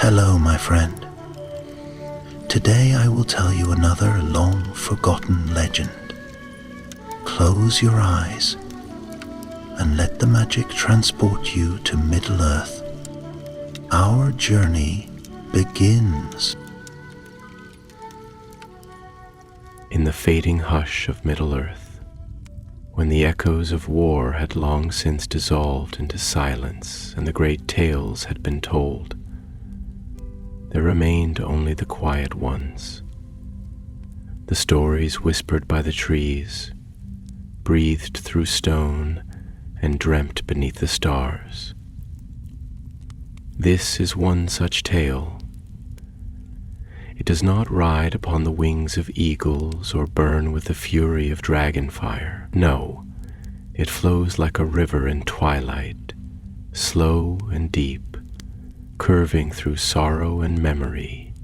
Hello, my friend. Today I will tell you another long-forgotten legend. Close your eyes and let the magic transport you to Middle-earth. Our journey begins. In the fading hush of Middle-earth, when the echoes of war had long since dissolved into silence and the great tales had been told, there remained only the quiet ones, the stories whispered by the trees, breathed through stone and dreamt beneath the stars. This is one such tale. It does not ride upon the wings of eagles or burn with the fury of dragon fire. No, it flows like a river in twilight, slow and deep, curving through sorrow and memory,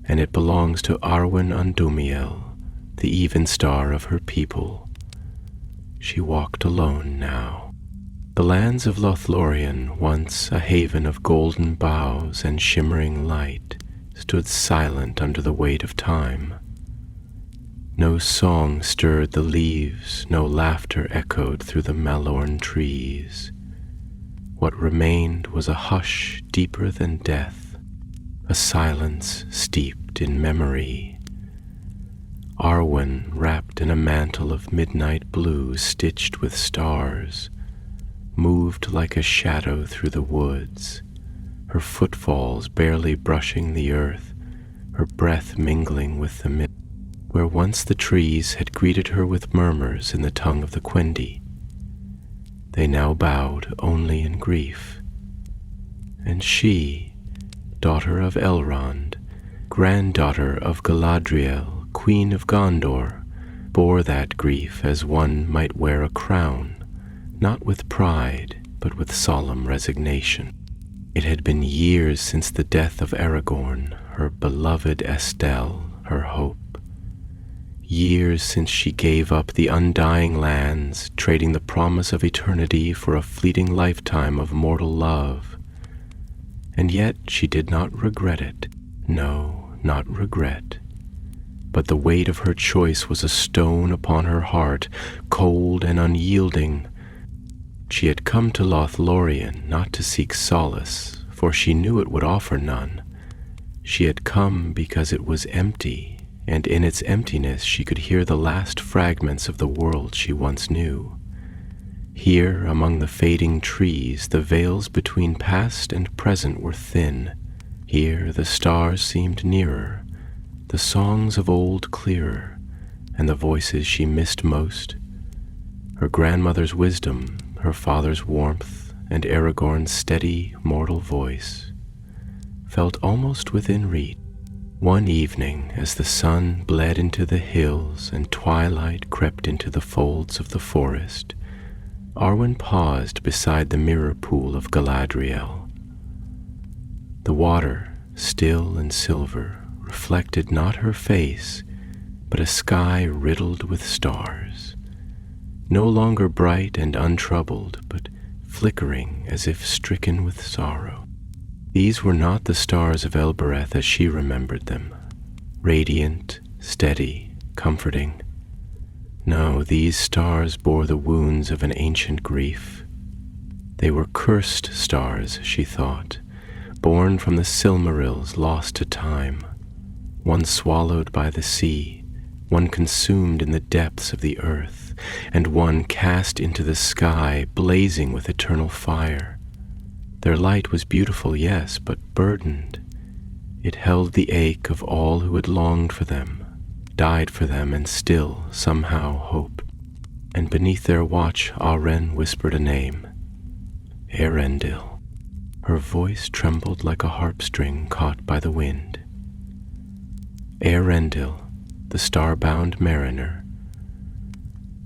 and it belongs to Arwen Undumiel, the even star of her people. She walked alone now. The lands of Lothlorien, once a haven of golden boughs and shimmering light, stood silent under the weight of time. No song stirred the leaves, no laughter echoed through the malorn trees. What remained was a hush deeper than death, a silence steeped in memory. Arwen, wrapped in a mantle of midnight blue stitched with stars, moved like a shadow through the woods, her footfalls barely brushing the earth, her breath mingling with the mist. Where once the trees had greeted her with murmurs in the tongue of the Quendi, they now bowed only in grief. And she, daughter of Elrond, granddaughter of Galadriel, queen of Gondor, bore that grief as one might wear a crown, not with pride, but with solemn resignation. It had been years since the death of Aragorn, her beloved Estelle, her hope. Years since she gave up the undying lands, trading the promise of eternity for a fleeting lifetime of mortal love. And yet she did not regret it. No, not regret. But the weight of her choice was a stone upon her heart, cold and unyielding. She had come to Lothlorien not to seek solace, for she knew it would offer none. She had come because it was empty, and in its emptiness she could hear the last fragments of the world she once knew. Here, among the fading trees, the veils between past and present were thin. Here the stars seemed nearer, the songs of old clearer, and the voices she missed most, her grandmother's wisdom, her father's warmth, and Aragorn's steady, mortal voice, felt almost within reach. One evening, as the sun bled into the hills and twilight crept into the folds of the forest, Arwen paused beside the mirror pool of Galadriel. The water, still and silver, reflected not her face, but a sky riddled with stars, no longer bright and untroubled, but flickering as if stricken with sorrow. These were not the stars of Elbereth as she remembered them, radiant, steady, comforting. No, these stars bore the wounds of an ancient grief. They were cursed stars, she thought, born from the Silmarils lost to time, one swallowed by the sea, one consumed in the depths of the earth, and one cast into the sky, blazing with eternal fire. Their light was beautiful, yes, but burdened. It held the ache of all who had longed for them, died for them, and still somehow hoped. And beneath their watch, Arwen whispered a name, Eärendil. Her voice trembled like a harp string caught by the wind. Eärendil, the star-bound mariner,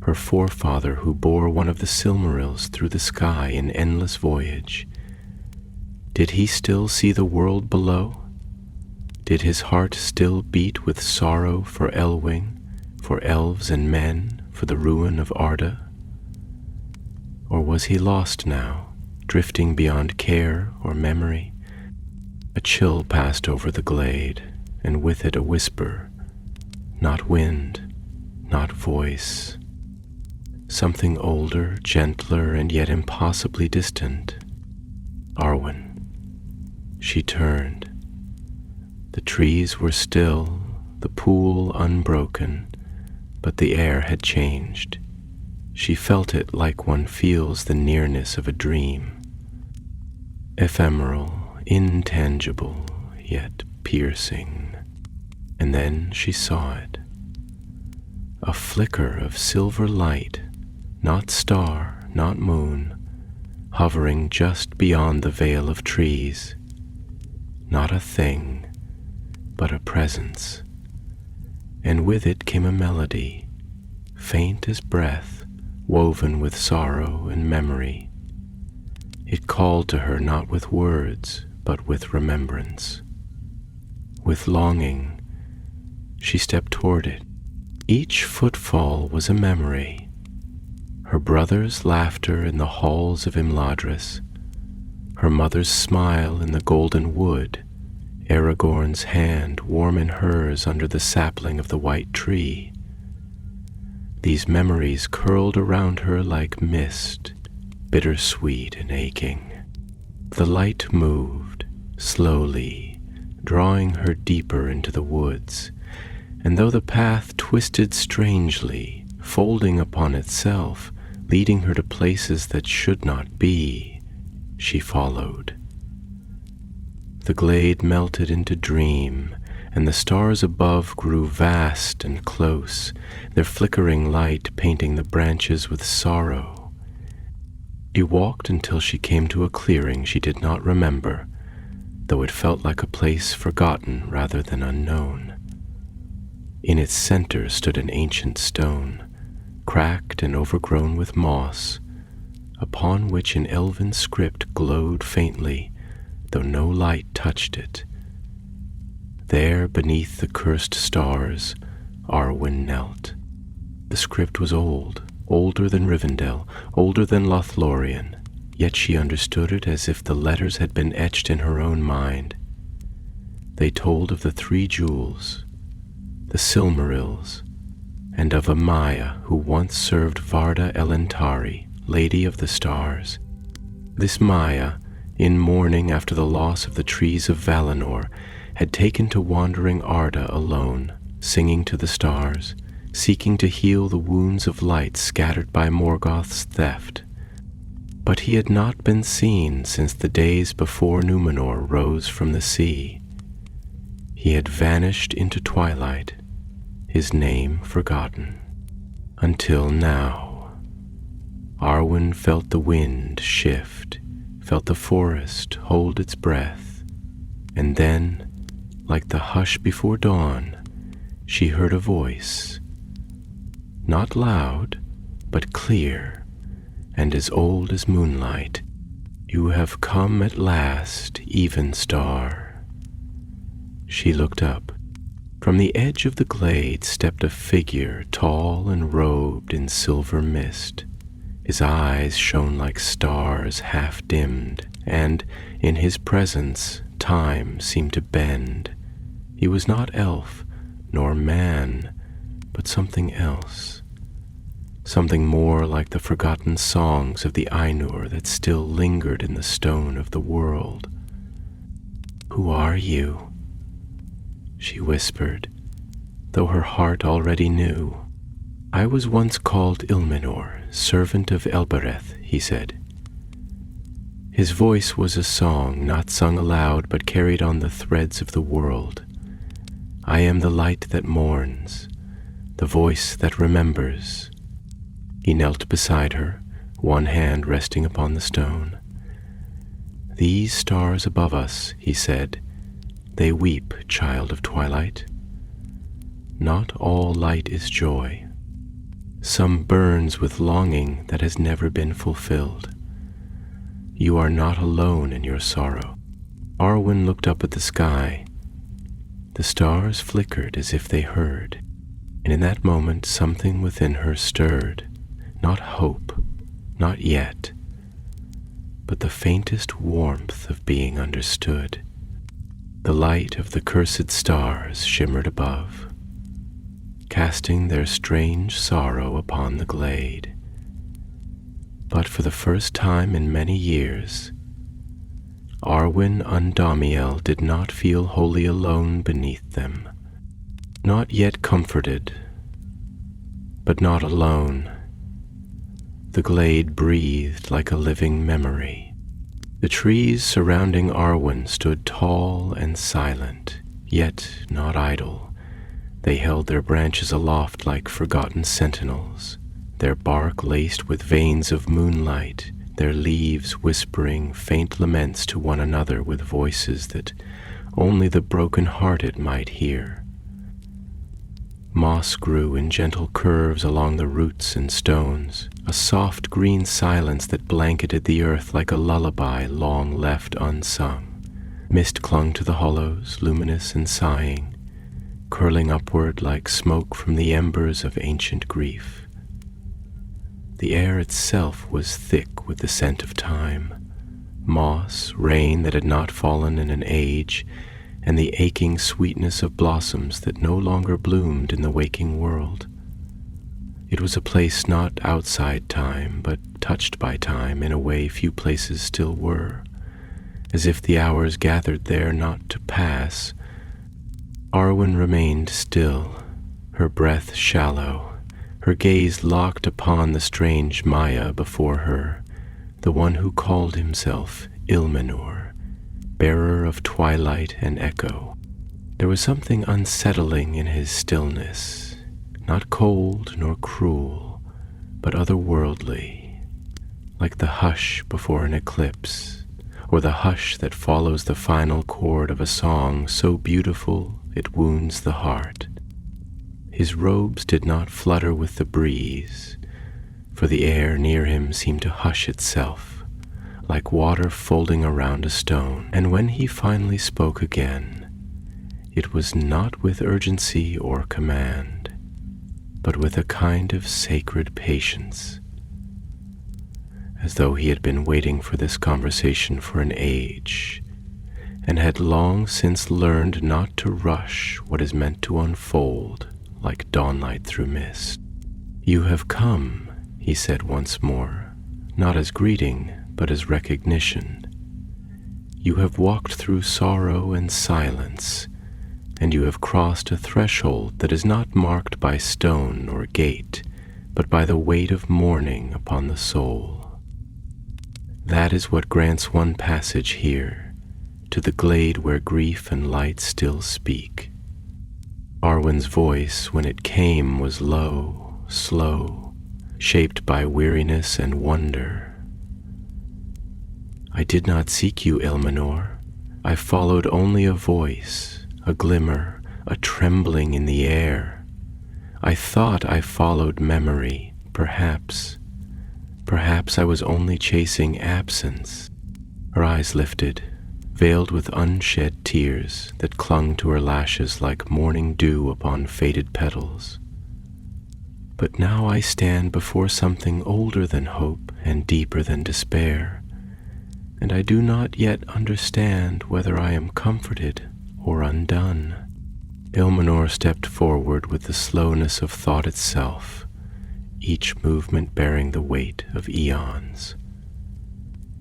her forefather who bore one of the Silmarils through the sky in endless voyage. Did he still see the world below? Did his heart still beat with sorrow for Elwing, for elves and men, for the ruin of Arda? Or was he lost now, drifting beyond care or memory? A chill passed over the glade, and with it a whisper, not wind, not voice, something older, gentler, and yet impossibly distant. Arwen. She turned. The trees were still, the pool unbroken, but the air had changed. She felt it like one feels the nearness of a dream. Ephemeral, intangible, yet piercing. And then she saw it. A flicker of silver light, not star, not moon, hovering just beyond the veil of trees. Not a thing, but a presence. And with it came a melody, faint as breath, woven with sorrow and memory. It called to her not with words, but with remembrance. With longing, she stepped toward it. Each footfall was a memory. Her brother's laughter in the halls of Imladris, her mother's smile in the golden wood, Aragorn's hand warm in hers under the sapling of the white tree. These memories curled around her like mist, bittersweet and aching. The light moved, slowly, drawing her deeper into the woods, and though the path twisted strangely, folding upon itself, leading her to places that should not be, she followed. The glade melted into dream, and the stars above grew vast and close, their flickering light painting the branches with sorrow. She walked until she came to a clearing she did not remember, though it felt like a place forgotten rather than unknown. In its center stood an ancient stone, cracked and overgrown with moss, upon which an elven script glowed faintly, though no light touched it. There, beneath the cursed stars, Arwen knelt. The script was old, older than Rivendell, older than Lothlorien, yet she understood it as if the letters had been etched in her own mind. They told of the 3 jewels, the Silmarils, and of a Maya who once served Varda Elentari, Lady of the Stars. This Maya, in mourning after the loss of the trees of Valinor, had taken to wandering Arda alone, singing to the stars, seeking to heal the wounds of light scattered by Morgoth's theft. But he had not been seen since the days before Numenor rose from the sea. He had vanished into twilight, his name forgotten. Until now. Arwen felt the wind shift, felt the forest hold its breath, and then, like the hush before dawn, she heard a voice, not loud, but clear, and as old as moonlight. "You have come at last, even star." She looked up. From the edge of the glade stepped a figure tall and robed in silver mist. His eyes shone like stars half-dimmed, and in his presence time seemed to bend. He was not elf, nor man, but something else. Something more like the forgotten songs of the Ainur that still lingered in the stone of the world. "Who are you?" she whispered, though her heart already knew. "I was once called Ilmenor, servant of Elbereth," he said. His voice was a song not sung aloud but carried on the threads of the world. "I am the light that mourns, the voice that remembers." He knelt beside her, one hand resting upon the stone. "These stars above us," he said, "they weep, child of twilight. Not all light is joy. Some burns with longing that has never been fulfilled. You are not alone in your sorrow." Arwen looked up at the sky. The stars flickered as if they heard, and in that moment something within her stirred. Not hope, not yet, but the faintest warmth of being understood. The light of the cursed stars shimmered above, casting their strange sorrow upon the glade. But for the first time in many years, Arwen Andamiel did not feel wholly alone beneath them, not yet comforted, but not alone. The glade breathed like a living memory. The trees surrounding Arwen stood tall and silent, yet not idle. They held their branches aloft like forgotten sentinels, their bark laced with veins of moonlight, their leaves whispering faint laments to one another with voices that only the broken-hearted might hear. Moss grew in gentle curves along the roots and stones, a soft green silence that blanketed the earth like a lullaby long left unsung. Mist clung to the hollows, luminous and sighing, curling upward like smoke from the embers of ancient grief. The air itself was thick with the scent of time, moss, rain that had not fallen in an age, and the aching sweetness of blossoms that no longer bloomed in the waking world. It was a place not outside time, but touched by time in a way few places still were, as if the hours gathered there not to pass. Arwen remained still, her breath shallow, her gaze locked upon the strange Maya before her, the one who called himself Ilmenor, bearer of twilight and echo. There was something unsettling in his stillness, not cold nor cruel, but otherworldly, like the hush before an eclipse, or the hush that follows the final chord of a song so beautiful it wounds the heart. His robes did not flutter with the breeze, for the air near him seemed to hush itself, like water folding around a stone. And when he finally spoke again, it was not with urgency or command, but with a kind of sacred patience, as though he had been waiting for this conversation for an age, and had long since learned not to rush what is meant to unfold like dawnlight through mist. "You have come," he said once more, not as greeting, but as recognition. "You have walked through sorrow and silence, and you have crossed a threshold that is not marked by stone or gate, but by the weight of mourning upon the soul. That is what grants one passage here, to the glade where grief and light still speak." Arwen's voice, when it came, was low, slow, shaped by weariness and wonder. "I did not seek you, Ilmenor. I followed only a voice, a glimmer, a trembling in the air. I thought I followed memory, perhaps. Perhaps I was only chasing absence." Her eyes lifted, veiled with unshed tears that clung to her lashes like morning dew upon faded petals. "But now I stand before something older than hope and deeper than despair, and I do not yet understand whether I am comforted or undone." Ilmenor stepped forward with the slowness of thought itself, each movement bearing the weight of eons.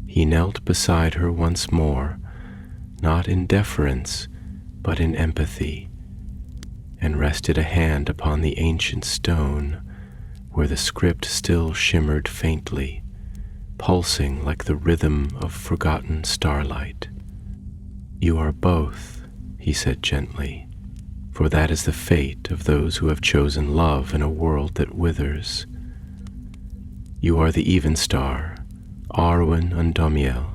He knelt beside her once more, not in deference, but in empathy, and rested a hand upon the ancient stone where the script still shimmered faintly, pulsing like the rhythm of forgotten starlight. "You are both," he said gently, "for that is the fate of those who have chosen love in a world that withers. You are the even star, Arwen Andamiel,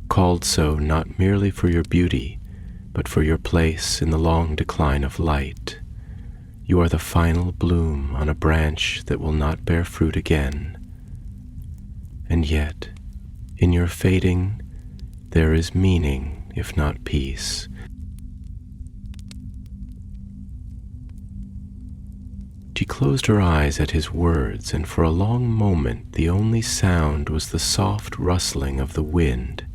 called so not merely for your beauty, but for your place in the long decline of light. You are the final bloom on a branch that will not bear fruit again. And yet, in your fading, there is meaning, if not peace." She closed her eyes at his words, and for a long moment the only sound was the soft rustling of the wind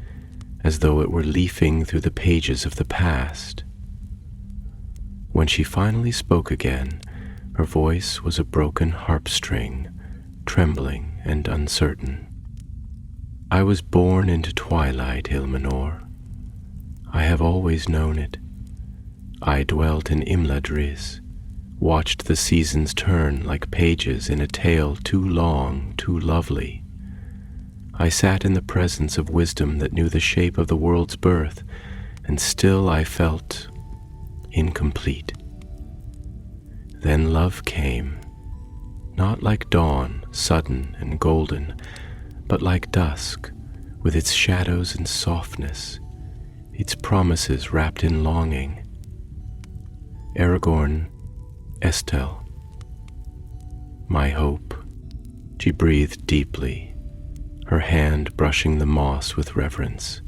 as though it were leafing through the pages of the past. When she finally spoke again, her voice was a broken harp string, trembling and uncertain. I was born into twilight, Ilmenor. I have always known it. I dwelt in Imladris, watched the seasons turn like pages in a tale too long, too lovely. I sat in the presence of wisdom that knew the shape of the world's birth, and still I felt incomplete. Then love came, not like dawn, sudden and golden, but like dusk, with its shadows and softness, its promises wrapped in longing. Aragorn, Estelle, my hope. She breathed deeply, her hand brushing the moss with reverence.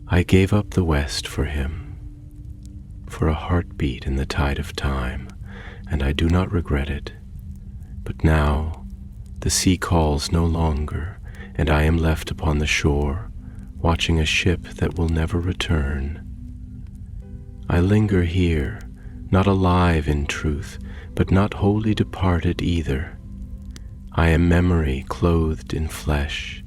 I gave up the West for him, for a heartbeat in the tide of time, and I do not regret it. But now the sea calls no longer, and I am left upon the shore, watching a ship that will never return. I linger here, not alive in truth, but not wholly departed either. I am memory clothed in flesh.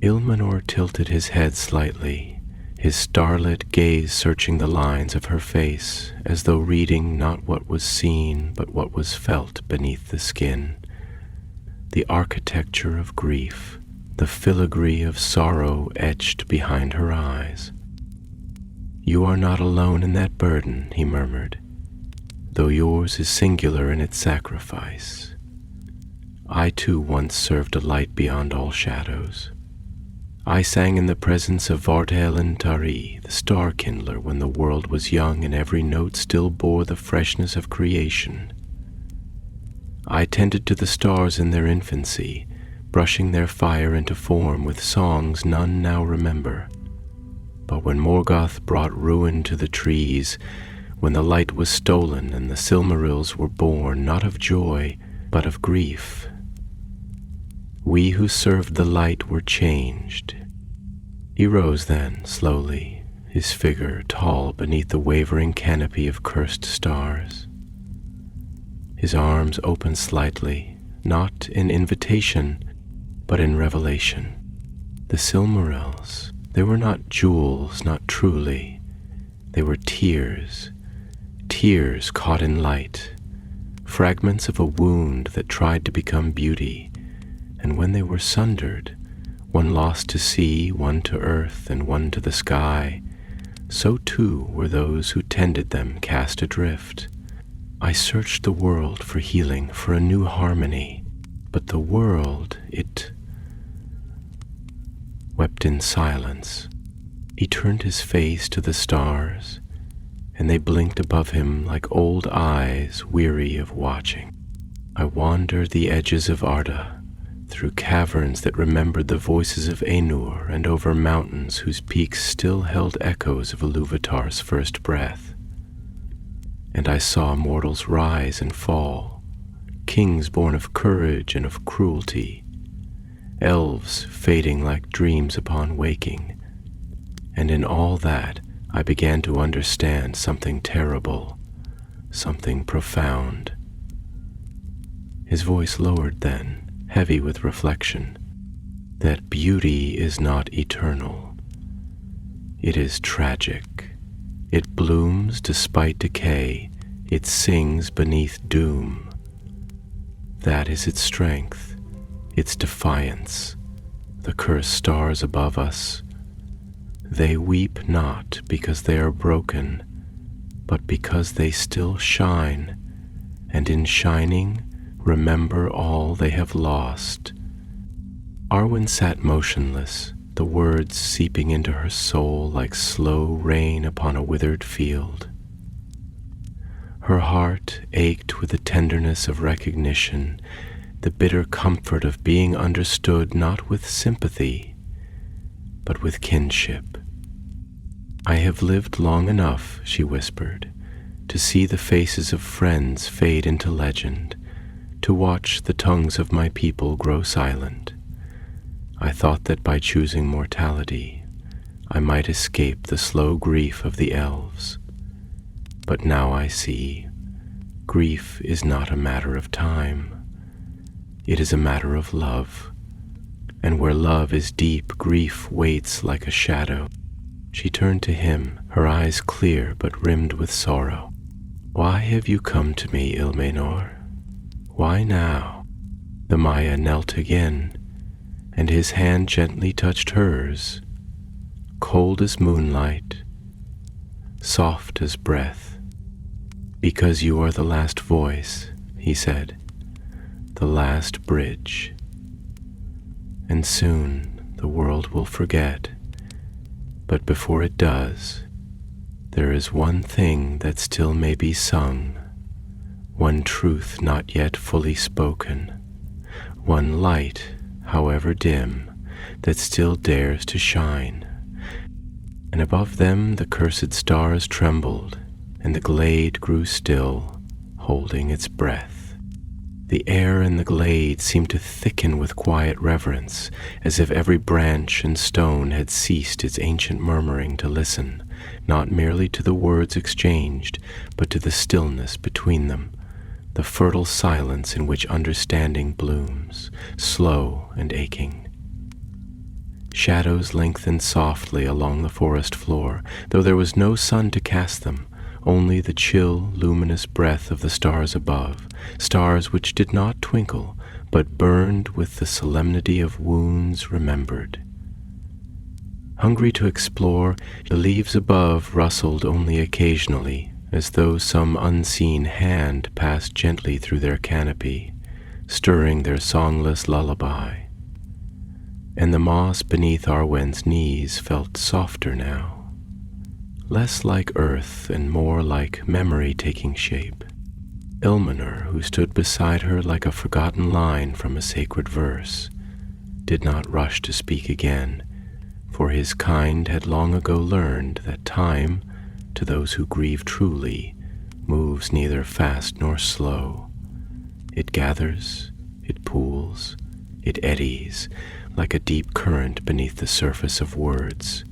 Ilmenor tilted his head slightly, his starlit gaze searching the lines of her face, as though reading not what was seen, but what was felt beneath the skin. The architecture of grief, the filigree of sorrow etched behind her eyes. "You are not alone in that burden," he murmured, "though yours is singular in its sacrifice. I too once served a light beyond all shadows. I sang in the presence of Vart Elen Tari, the star kindler, when the world was young and every note still bore the freshness of creation. I tended to the stars in their infancy, brushing their fire into form with songs none now remember. But when Morgoth brought ruin to the trees, when the light was stolen and the Silmarils were born, not of joy, but of grief, we who served the light were changed." He rose then, slowly, his figure tall beneath the wavering canopy of cursed stars. His arms opened slightly, not in invitation, but in revelation. The Silmarils, they were not jewels, not truly. They were tears, tears caught in light, fragments of a wound that tried to become beauty, and when they were sundered, one lost to sea, one to earth, and one to the sky, so too were those who tended them cast adrift. I searched the world for healing, for a new harmony, but the world, it wept in silence. He turned his face to the stars, and they blinked above him like old eyes weary of watching. I wandered the edges of Arda, through caverns that remembered the voices of Ainur, and over mountains whose peaks still held echoes of Ilúvatar's first breath. And I saw mortals rise and fall, kings born of courage and of cruelty, elves fading like dreams upon waking, and in all that I began to understand something terrible, something profound. His voice lowered then, heavy with reflection, that beauty is not eternal. It is tragic. It blooms despite decay. It sings beneath doom. That is its strength, its defiance. The cursed stars above us, they weep not because they are broken, but because they still shine, and in shining remember all they have lost. Arwen sat motionless, the words seeping into her soul like slow rain upon a withered field. Her heart ached with the tenderness of recognition, the bitter comfort of being understood not with sympathy, but with kinship. "I have lived long enough," she whispered, "to see the faces of friends fade into legend, to watch the tongues of my people grow silent. I thought that by choosing mortality, I might escape the slow grief of the elves. But now I see, grief is not a matter of time. It is a matter of love. And where love is deep, grief waits like a shadow. She turned to him, her eyes clear but rimmed with sorrow. Why have you come to me, Ilmenor? Why now? The Maya knelt again, and his hand gently touched hers, cold as moonlight, soft as breath. Because you are the last voice, he said, the last bridge. And soon the world will forget, but before it does, there is one thing that still may be sung, one truth not yet fully spoken, one light, however dim, that still dares to shine. And above them the cursed stars trembled, and the glade grew still, holding its breath. The air in the glade seemed to thicken with quiet reverence, as if every branch and stone had ceased its ancient murmuring to listen, not merely to the words exchanged, but to the stillness between them, the fertile silence in which understanding blooms, slow and aching. Shadows lengthened softly along the forest floor, though there was no sun to cast them, only the chill, luminous breath of the stars above, stars which did not twinkle, but burned with the solemnity of wounds remembered. Hungry to explore, the leaves above rustled only occasionally, as though some unseen hand passed gently through their canopy, stirring their songless lullaby. And the moss beneath Arwen's knees felt softer now, less like earth and more like memory taking shape. Ilmenor, who stood beside her like a forgotten line from a sacred verse, did not rush to speak again, for his kind had long ago learned that time, to those who grieve truly, moves neither fast nor slow. It gathers, it pools, it eddies, like a deep current beneath the surface of words.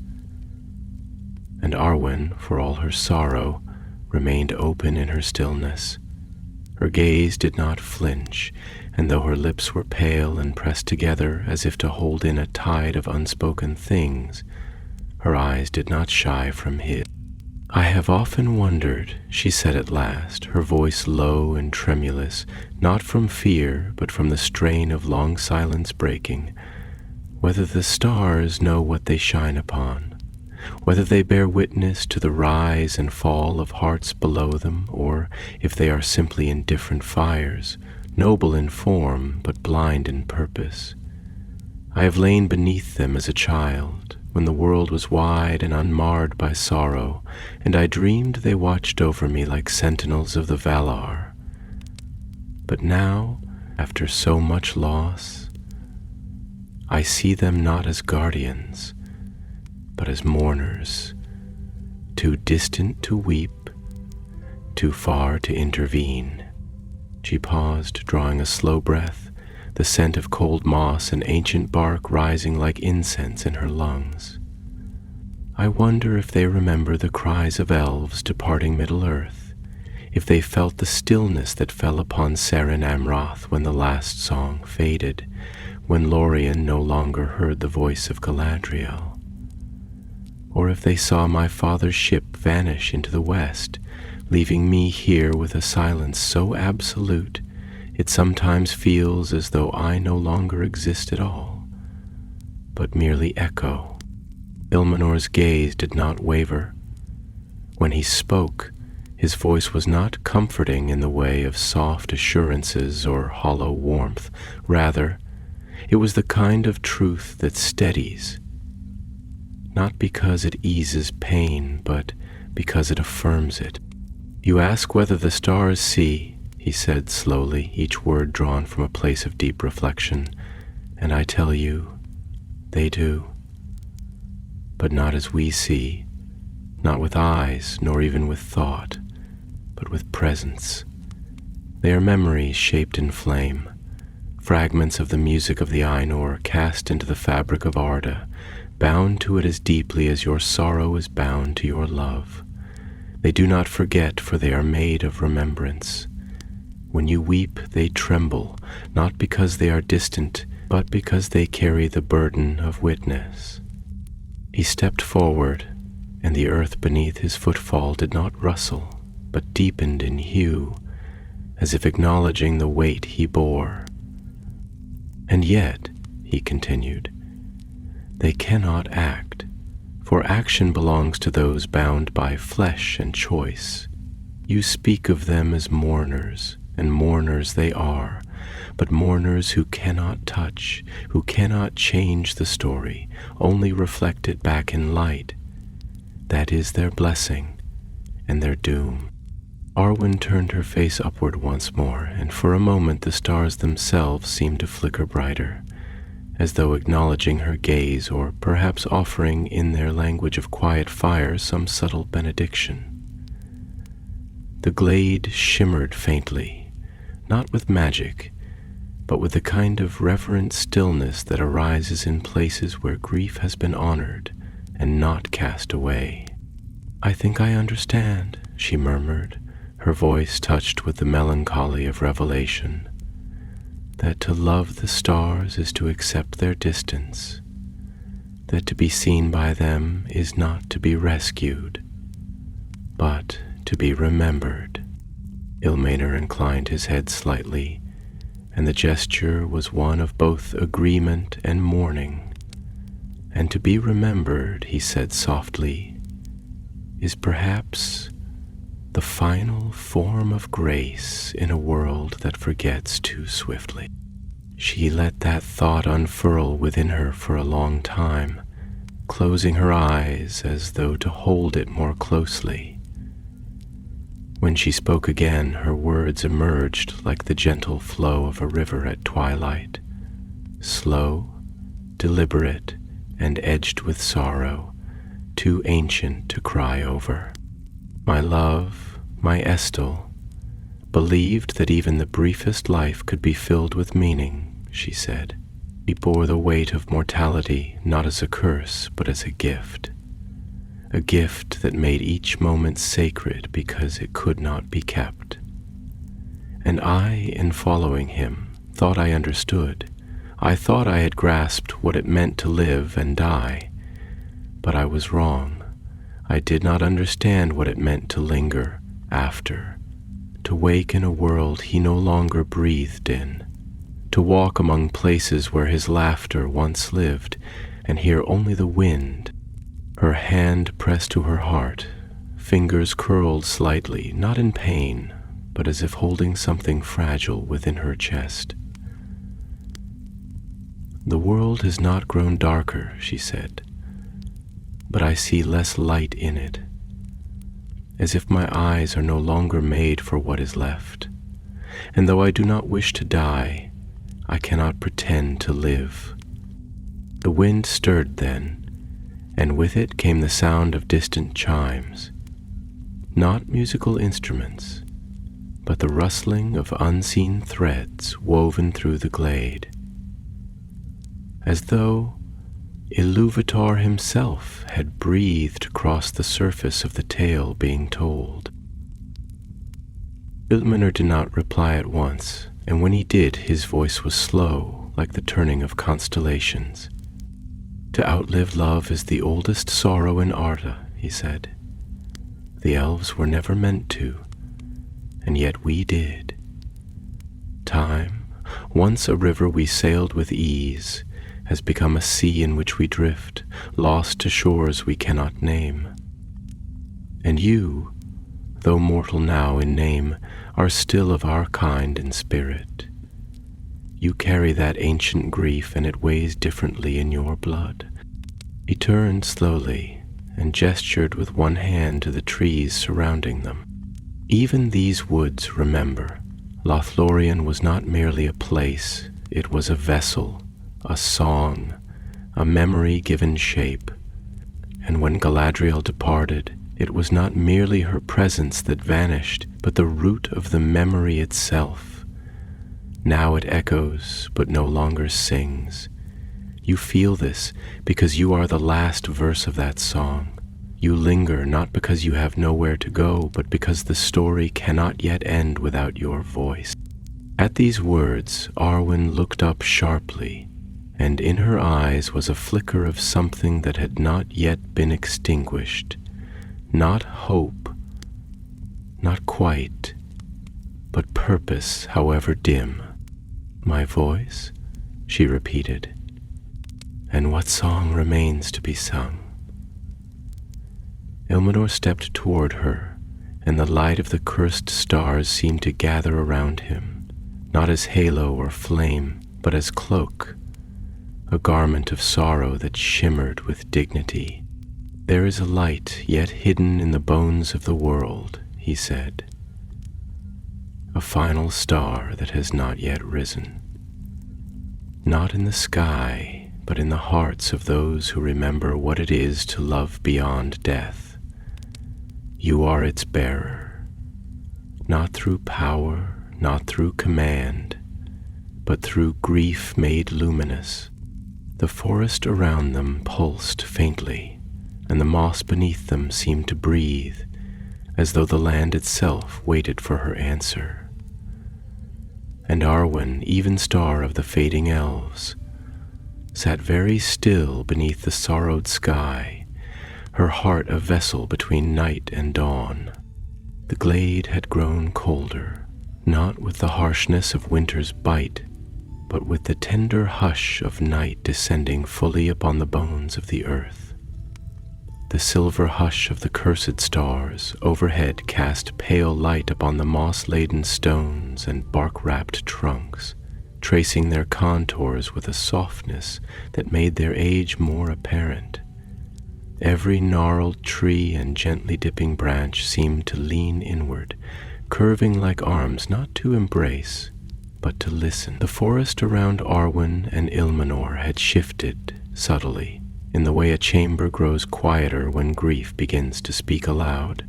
And Arwen, for all her sorrow, remained open in her stillness. Her gaze did not flinch, and though her lips were pale and pressed together as if to hold in a tide of unspoken things, her eyes did not shy from his. I have often wondered, she said at last, her voice low and tremulous, not from fear, but from the strain of long silence breaking, whether the stars know what they shine upon, whether they bear witness to the rise and fall of hearts below them, or if they are simply indifferent fires, noble in form but blind in purpose. I have lain beneath them as a child, when the world was wide and unmarred by sorrow, and I dreamed they watched over me like sentinels of the Valar. But now, after so much loss, I see them not as guardians, but as mourners, too distant to weep, too far to intervene. She paused, drawing a slow breath, the scent of cold moss and ancient bark rising like incense in her lungs. I wonder if they remember the cries of elves departing Middle-earth, if they felt the stillness that fell upon Seren Amroth when the last song faded, when Lorien no longer heard the voice of Galadriel. Or if they saw my father's ship vanish into the west, leaving me here with a silence so absolute, it sometimes feels as though I no longer exist at all, but merely echo. Ilmenor's gaze did not waver. When he spoke, his voice was not comforting in the way of soft assurances or hollow warmth. Rather, it was the kind of truth that steadies, not because it eases pain, but because it affirms it. You ask whether the stars see, he said slowly, each word drawn from a place of deep reflection, and I tell you, they do. But not as we see, not with eyes, nor even with thought, but with presence. They are memories shaped in flame, fragments of the music of the Ainur cast into the fabric of Arda, bound to it as deeply as your sorrow is bound to your love. They do not forget, for they are made of remembrance. When you weep, they tremble, not because they are distant, but because they carry the burden of witness. He stepped forward, and the earth beneath his footfall did not rustle, but deepened in hue, as if acknowledging the weight he bore. And yet, he continued, they cannot act, for action belongs to those bound by flesh and choice. You speak of them as mourners, and mourners they are, but mourners who cannot touch, who cannot change the story, only reflect it back in light. That is their blessing and their doom. Arwen turned her face upward once more, and for a moment the stars themselves seemed to flicker brighter, as though acknowledging her gaze, or perhaps offering in their language of quiet fire some subtle benediction. The glade shimmered faintly, not with magic, but with the kind of reverent stillness that arises in places where grief has been honored and not cast away. "I think I understand," she murmured, her voice touched with the melancholy of revelation, "that to love the stars is to accept their distance, that to be seen by them is not to be rescued, but to be remembered." Ilmater inclined his head slightly, and the gesture was one of both agreement and mourning. "And to be remembered," he said softly, "is perhaps the final form of grace in a world that forgets too swiftly." She let that thought unfurl within her for a long time, closing her eyes as though to hold it more closely. When she spoke again, her words emerged like the gentle flow of a river at twilight, slow, deliberate, and edged with sorrow, too ancient to cry over. "My love, my Estel, believed that even the briefest life could be filled with meaning," she said. "He bore the weight of mortality not as a curse, but as a gift that made each moment sacred because it could not be kept. And I, in following him, thought I understood. I thought I had grasped what it meant to live and die, but I was wrong. I did not understand what it meant to linger after, to wake in a world he no longer breathed in, to walk among places where his laughter once lived and hear only the wind." Her hand pressed to her heart, fingers curled slightly, not in pain, but as if holding something fragile within her chest. "The world has not grown darker," she said, "but I see less light in it, as if my eyes are no longer made for what is left. And though I do not wish to die, I cannot pretend to live." The wind stirred then, and with it came the sound of distant chimes, not musical instruments, but the rustling of unseen threads woven through the glade, as though Iluvatar himself had breathed across the surface of the tale being told. Ilmater did not reply at once, and when he did, his voice was slow, like the turning of constellations. "To outlive love is the oldest sorrow in Arda," he said. "The elves were never meant to, and yet we did. Time, once a river we sailed with ease, has become a sea in which we drift, lost to shores we cannot name. And you, though mortal now in name, are still of our kind in spirit. You carry that ancient grief, and it weighs differently in your blood." He turned slowly and gestured with one hand to the trees surrounding them. "Even these woods remember. Lothlorien was not merely a place, it was a vessel, a song, a memory given shape. And when Galadriel departed, it was not merely her presence that vanished, but the root of the memory itself. Now it echoes, but no longer sings. You feel this because you are the last verse of that song. You linger not because you have nowhere to go, but because the story cannot yet end without your voice. At these words, Arwen looked up sharply, and in her eyes was a flicker of something that had not yet been extinguished. Not hope, not quite, but purpose, however dim. "My voice?" she repeated. "And what song remains to be sung?" Ilmenor stepped toward her, and the light of the cursed stars seemed to gather around him, not as halo or flame, but as cloak, a garment of sorrow that shimmered with dignity. "There is a light yet hidden in the bones of the world," he said. "A final star that has not yet risen. Not in the sky, but in the hearts of those who remember what it is to love beyond death. You are its bearer, not through power, not through command, but through grief made luminous." The forest around them pulsed faintly, and the moss beneath them seemed to breathe, as though the land itself waited for her answer. And Arwen, even star of the fading elves, sat very still beneath the sorrowed sky, her heart a vessel between night and dawn. The glade had grown colder, not with the harshness of winter's bite, but with the tender hush of night descending fully upon the bones of the earth. The silver hush of the cursed stars overhead cast pale light upon the moss-laden stones and bark-wrapped trunks, tracing their contours with a softness that made their age more apparent. Every gnarled tree and gently dipping branch seemed to lean inward, curving like arms not to embrace, but to listen. The forest around Arwen and Ilmenor had shifted subtly, in the way a chamber grows quieter when grief begins to speak aloud.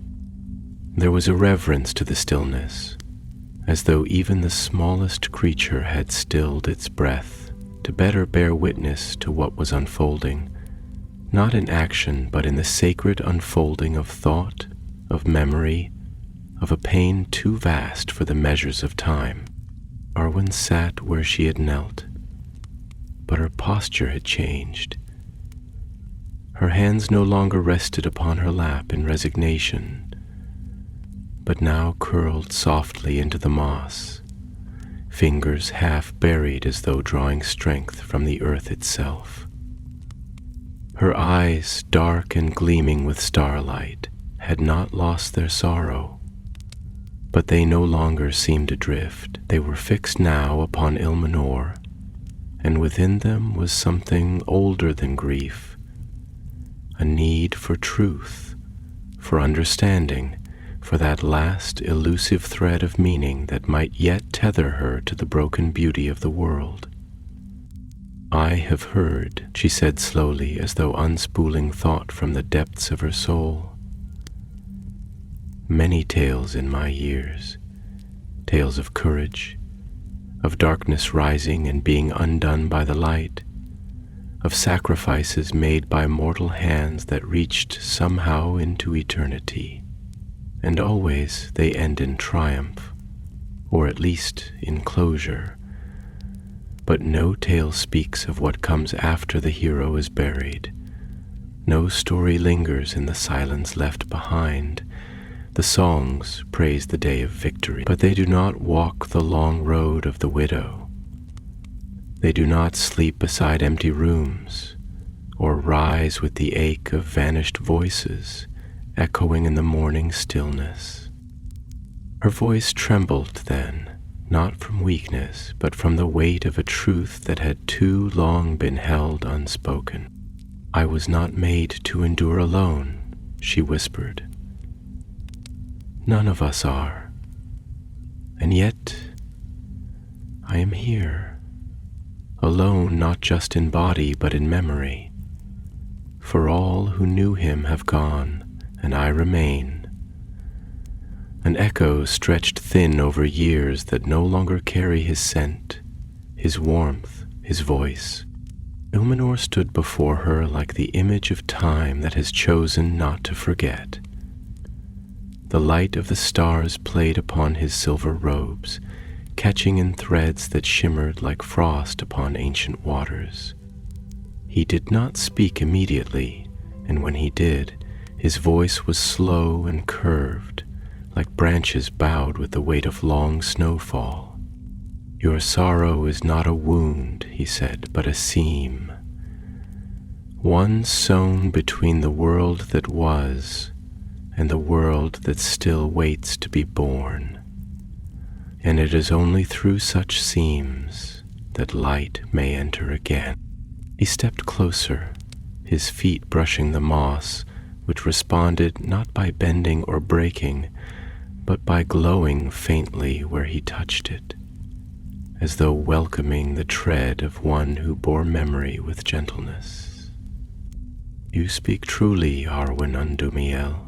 There was a reverence to the stillness, as though even the smallest creature had stilled its breath to better bear witness to what was unfolding, not in action, but in the sacred unfolding of thought, of memory, of a pain too vast for the measures of time. Arwen sat where she had knelt, but her posture had changed. Her hands no longer rested upon her lap in resignation, but now curled softly into the moss, fingers half buried as though drawing strength from the earth itself. Her eyes, dark and gleaming with starlight, had not lost their sorrow, but they no longer seemed adrift. They were fixed now upon Ilmenor, and within them was something older than grief, a need for truth, for understanding, for that last elusive thread of meaning that might yet tether her to the broken beauty of the world. "I have heard," she said slowly, as though unspooling thought from the depths of her soul, "many tales in my years, tales of courage, of darkness rising and being undone by the light, of sacrifices made by mortal hands that reached somehow into eternity, and always they end in triumph, or at least in closure. But no tale speaks of what comes after the hero is buried. No story lingers in the silence left behind. The songs praise the day of victory, but they do not walk the long road of the widow. They do not sleep beside empty rooms, or rise with the ache of vanished voices echoing in the morning stillness." Her voice trembled then, not from weakness, but from the weight of a truth that had too long been held unspoken. "I was not made to endure alone," she whispered. "None of us are. And yet I am here, alone not just in body but in memory. For all who knew him have gone, and I remain. An echo stretched thin over years that no longer carry his scent, his warmth, his voice. Ilmenor stood before her like the image of time that has chosen not to forget. The light of the stars played upon his silver robes, catching in threads that shimmered like frost upon ancient waters. He did not speak immediately, and when he did, his voice was slow and curved, like branches bowed with the weight of long snowfall. "Your sorrow is not a wound," he said, "but a seam. One sown between the world that was and the world that still waits to be born. And it is only through such seams that light may enter again." He stepped closer, his feet brushing the moss, which responded not by bending or breaking, but by glowing faintly where he touched it, as though welcoming the tread of one who bore memory with gentleness. "You speak truly, Arwen Undumiel.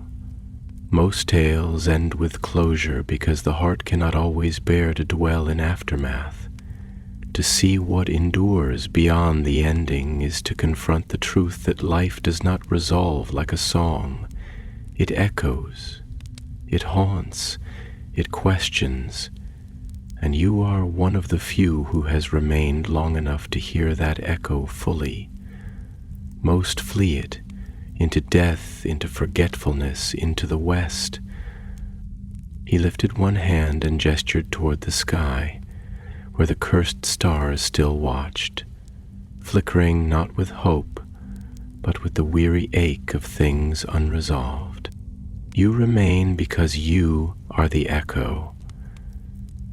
Most tales end with closure because the heart cannot always bear to dwell in aftermath. To see what endures beyond the ending is to confront the truth that life does not resolve like a song. It echoes, it haunts, it questions, and you are one of the few who has remained long enough to hear that echo fully. Most flee it, into death, into forgetfulness, into the west." He lifted one hand and gestured toward the sky, where the cursed stars still watched, flickering not with hope, but with the weary ache of things unresolved. "You remain because you are the echo,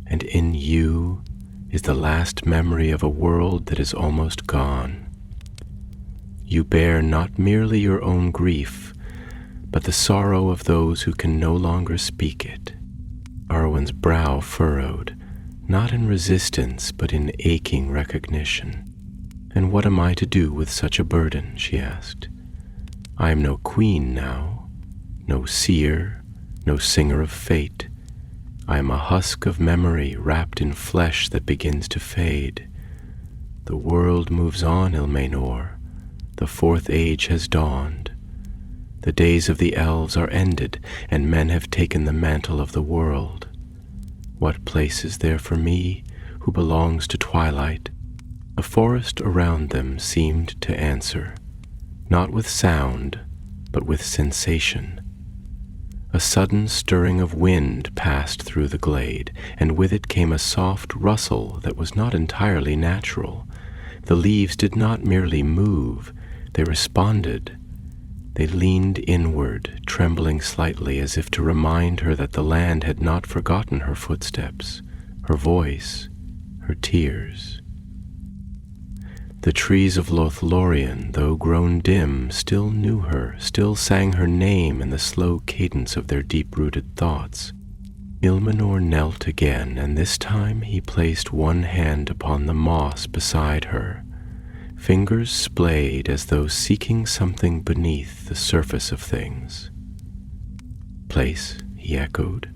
and in you is the last memory of a world that is almost gone. You bear not merely your own grief, but the sorrow of those who can no longer speak it." Arwen's brow furrowed, not in resistance, but in aching recognition. "And what am I to do with such a burden?" she asked. "I am no queen now, no seer, no singer of fate. I am a husk of memory wrapped in flesh that begins to fade. The world moves on, Ilmenor. The fourth age has dawned. The days of the elves are ended, and men have taken the mantle of the world. What place is there for me, who belongs to twilight?" The forest around them seemed to answer, not with sound, but with sensation. A sudden stirring of wind passed through the glade, and with it came a soft rustle that was not entirely natural. The leaves did not merely move, they responded. They leaned inward, trembling slightly as if to remind her that the land had not forgotten her footsteps, her voice, her tears. The trees of Lothlorien, though grown dim, still knew her, still sang her name in the slow cadence of their deep-rooted thoughts. Ilmenor knelt again, and this time he placed one hand upon the moss beside her. Fingers splayed as though seeking something beneath the surface of things. "Place," he echoed.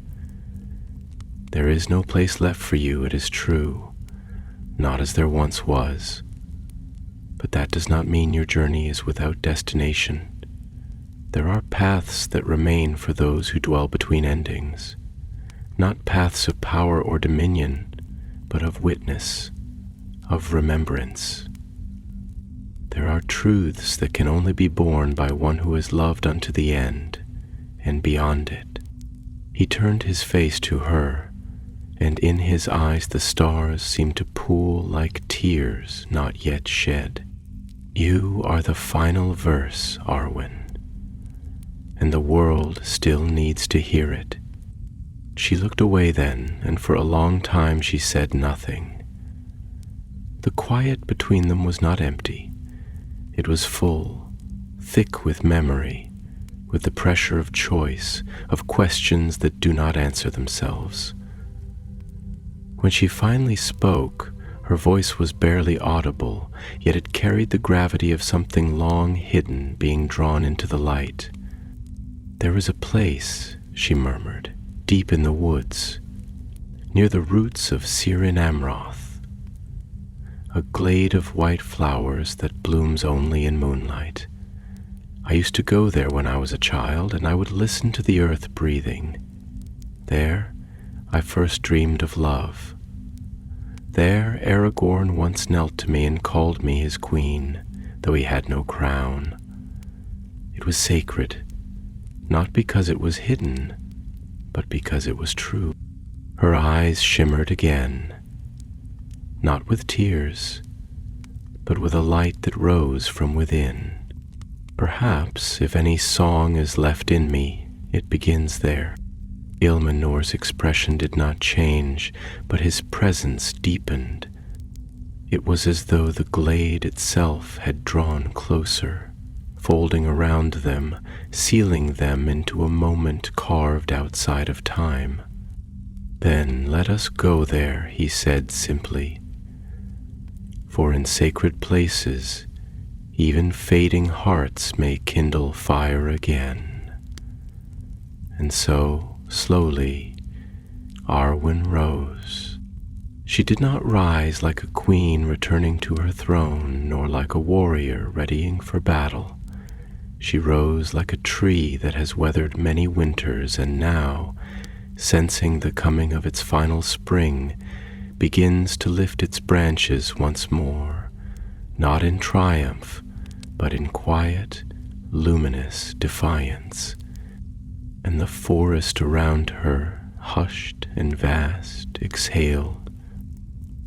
"There is no place left for you, it is true, not as there once was. But that does not mean your journey is without destination. There are paths that remain for those who dwell between endings, not paths of power or dominion, but of witness, of remembrance. There are truths that can only be borne by one who has loved unto the end, and beyond it." He turned his face to her, and in his eyes the stars seemed to pool like tears not yet shed. "You are the final verse, Arwen, and the world still needs to hear it." She looked away then, and for a long time she said nothing. The quiet between them was not empty. It was full, thick with memory, with the pressure of choice, of questions that do not answer themselves. When she finally spoke, her voice was barely audible, yet it carried the gravity of something long hidden being drawn into the light. "There is a place," she murmured, deep in the woods, near the roots of Sirin Amroth, a glade of white flowers that blooms only in moonlight. I used to go there when I was a child, and I would listen to the earth breathing. There, I first dreamed of love. There, Aragorn once knelt to me and called me his queen, though he had no crown. It was sacred, not because it was hidden, but because it was true. Her eyes shimmered again, not with tears, but with a light that rose from within. Perhaps, if any song is left in me, it begins there. Ilmanor's expression did not change, but his presence deepened. It was as though the glade itself had drawn closer, folding around them, sealing them into a moment carved outside of time. "Then let us go there," he said simply. "For in sacred places, even fading hearts may kindle fire again." And so, slowly, Arwen rose. She did not rise like a queen returning to her throne, nor like a warrior readying for battle. She rose like a tree that has weathered many winters and now, sensing the coming of its final spring, begins to lift its branches once more, not in triumph, but in quiet, luminous defiance. And the forest around her, hushed and vast, exhaled.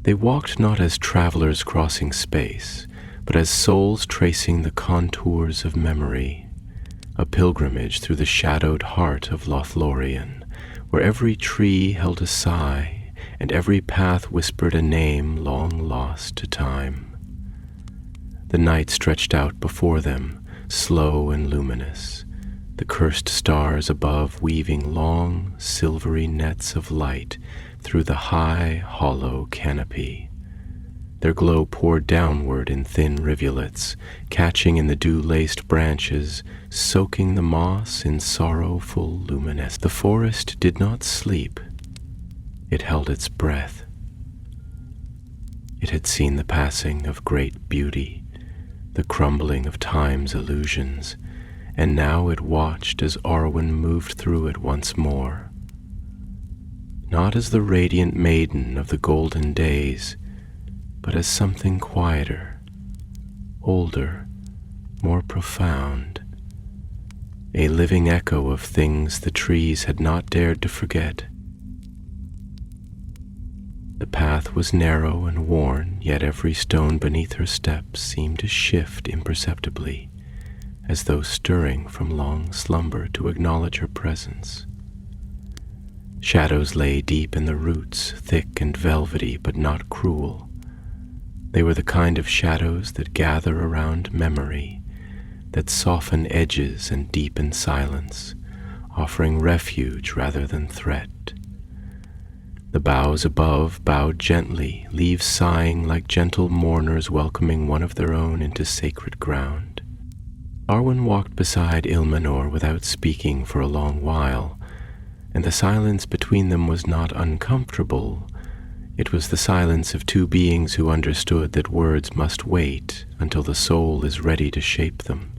They walked not as travelers crossing space, but as souls tracing the contours of memory, a pilgrimage through the shadowed heart of Lothlorien, where every tree held a sigh, and every path whispered a name long lost to time. The night stretched out before them, slow and luminous, the cursed stars above weaving long, silvery nets of light through the high, hollow canopy. Their glow poured downward in thin rivulets, catching in the dew-laced branches, soaking the moss in sorrowful luminescence. The forest did not sleep. It held its breath. It had seen the passing of great beauty, the crumbling of time's illusions, and now it watched as Arwen moved through it once more. Not as the radiant maiden of the golden days, but as something quieter, older, more profound, a living echo of things the trees had not dared to forget. The path was narrow and worn, yet every stone beneath her steps seemed to shift imperceptibly, as though stirring from long slumber to acknowledge her presence. Shadows lay deep in the roots, thick and velvety, but not cruel. They were the kind of shadows that gather around memory, that soften edges and deepen silence, offering refuge rather than threat. The boughs above bowed gently, leaves sighing like gentle mourners welcoming one of their own into sacred ground. Arwen walked beside Ilmanor without speaking for a long while, and the silence between them was not uncomfortable. It was the silence of two beings who understood that words must wait until the soul is ready to shape them.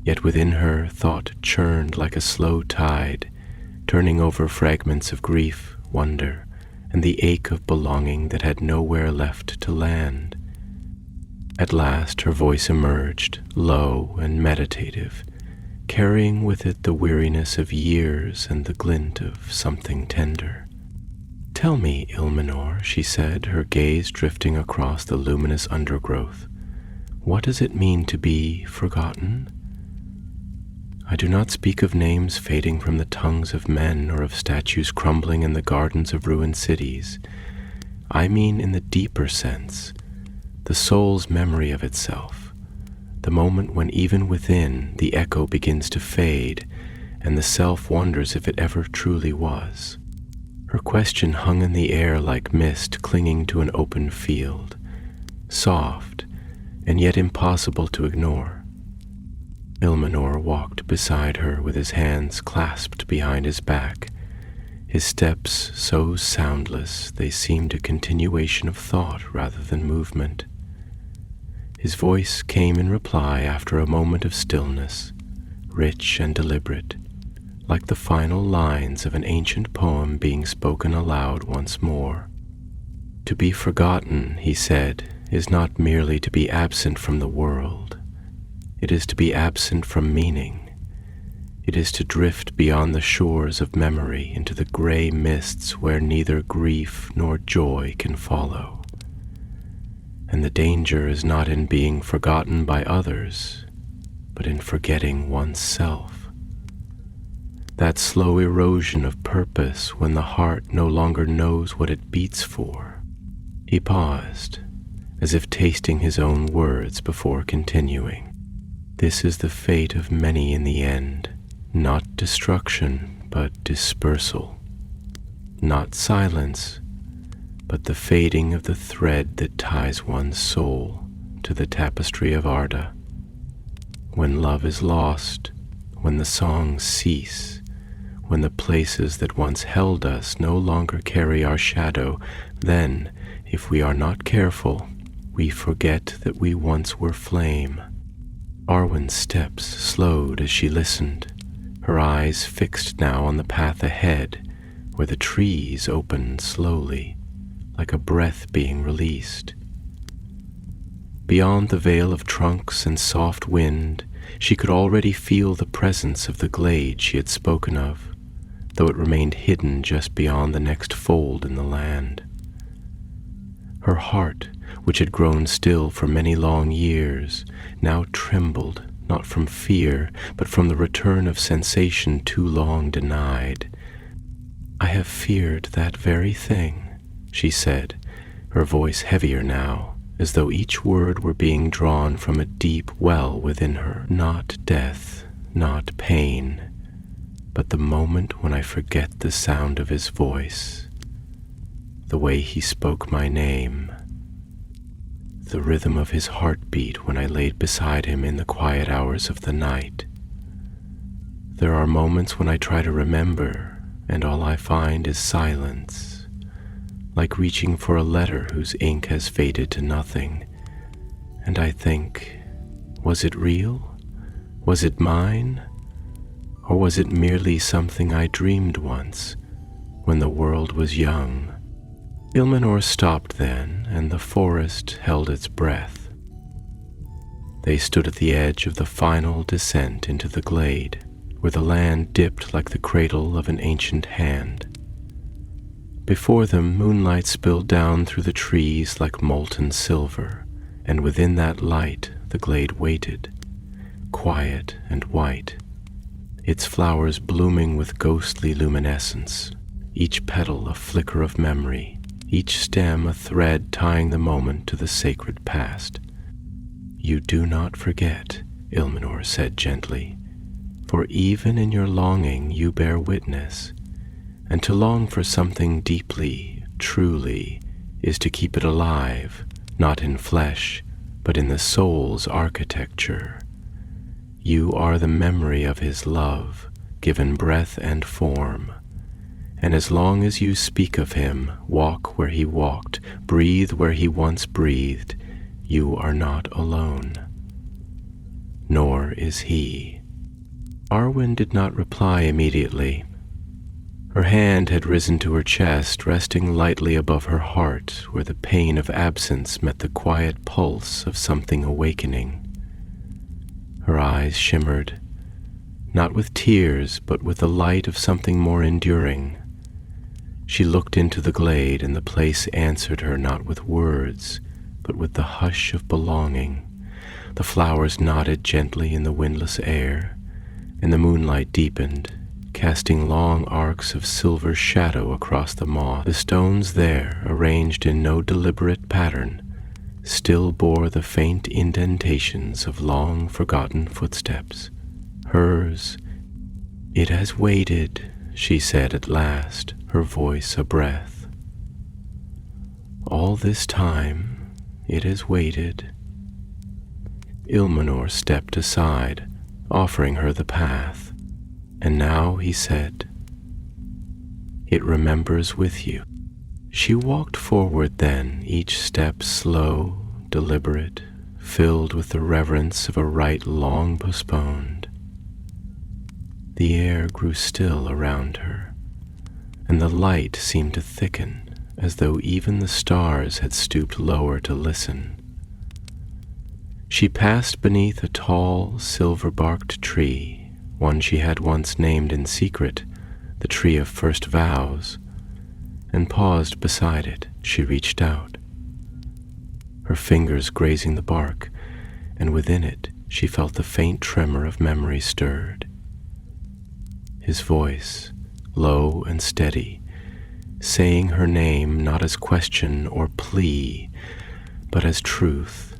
Yet within her, thought churned like a slow tide, turning over fragments of grief, wonder, and the ache of belonging that had nowhere left to land. At last her voice emerged, low and meditative, carrying with it the weariness of years and the glint of something tender. "Tell me, Ilmanor," she said, her gaze drifting across the luminous undergrowth, "what does it mean to be forgotten? I do not speak of names fading from the tongues of men or of statues crumbling in the gardens of ruined cities. I mean in the deeper sense, the soul's memory of itself, the moment when even within the echo begins to fade and the self wonders if it ever truly was." Her question hung in the air like mist clinging to an open field, soft and yet impossible to ignore. Ilmanor walked beside her with his hands clasped behind his back, his steps so soundless they seemed a continuation of thought rather than movement. His voice came in reply after a moment of stillness, rich and deliberate, like the final lines of an ancient poem being spoken aloud once more. To be forgotten, he said, is not merely to be absent from the world. It is to be absent from meaning. It is to drift beyond the shores of memory into the gray mists where neither grief nor joy can follow. And the danger is not in being forgotten by others, but in forgetting oneself. That slow erosion of purpose when the heart no longer knows what it beats for. He paused, as if tasting his own words before continuing. This is the fate of many in the end. Not destruction, but dispersal. Not silence, but the fading of the thread that ties one's soul to the tapestry of Arda. When love is lost, when the songs cease, when the places that once held us no longer carry our shadow, then, if we are not careful, we forget that we once were flame. Arwen's steps slowed as she listened, her eyes fixed now on the path ahead, where the trees opened slowly, like a breath being released. Beyond the veil of trunks and soft wind, she could already feel the presence of the glade she had spoken of, though it remained hidden just beyond the next fold in the land. Her heart, which had grown still for many long years, now trembled, not from fear, but from the return of sensation too long denied. "I have feared that very thing," she said, her voice heavier now, as though each word were being drawn from a deep well within her. "Not death, not pain, but the moment when I forget the sound of his voice, the way he spoke my name, the rhythm of his heartbeat when I laid beside him in the quiet hours of the night. There are moments when I try to remember, and all I find is silence, like reaching for a letter whose ink has faded to nothing, and I think, was it real? Was it mine? Or was it merely something I dreamed once, when the world was young?" Ilmenor stopped then, and the forest held its breath. They stood at the edge of the final descent into the glade, where the land dipped like the cradle of an ancient hand. Before them, moonlight spilled down through the trees like molten silver, and within that light the glade waited, quiet and white, its flowers blooming with ghostly luminescence, each petal a flicker of memory, each stem a thread tying the moment to the sacred past. "You do not forget," Ilmenor said gently, "for even in your longing you bear witness, and to long for something deeply, truly, is to keep it alive, not in flesh, but in the soul's architecture. You are the memory of his love, given breath and form. And as long as you speak of him, walk where he walked, breathe where he once breathed, you are not alone. Nor is he." Arwen did not reply immediately. Her hand had risen to her chest, resting lightly above her heart, where the pain of absence met the quiet pulse of something awakening. Her eyes shimmered, not with tears, but with the light of something more enduring. She looked into the glade, and the place answered her not with words, but with the hush of belonging. The flowers nodded gently in the windless air, and the moonlight deepened, casting long arcs of silver shadow across the moss. The stones there, arranged in no deliberate pattern, still bore the faint indentations of long-forgotten footsteps. Hers. "It has waited," she said at last, her voice a breath. "All this time it has waited." Ilmenor stepped aside, offering her the path, and now he said, it remembers with you. She walked forward then, each step slow, deliberate, filled with the reverence of a rite long postponed. The air grew still around her, and the light seemed to thicken, as though even the stars had stooped lower to listen. She passed beneath a tall, silver-barked tree, one she had once named in secret, the tree of first vows, and paused beside it. She reached out, her fingers grazing the bark, and within it she felt the faint tremor of memory stirred. His voice, low and steady, saying her name not as question or plea, but as truth.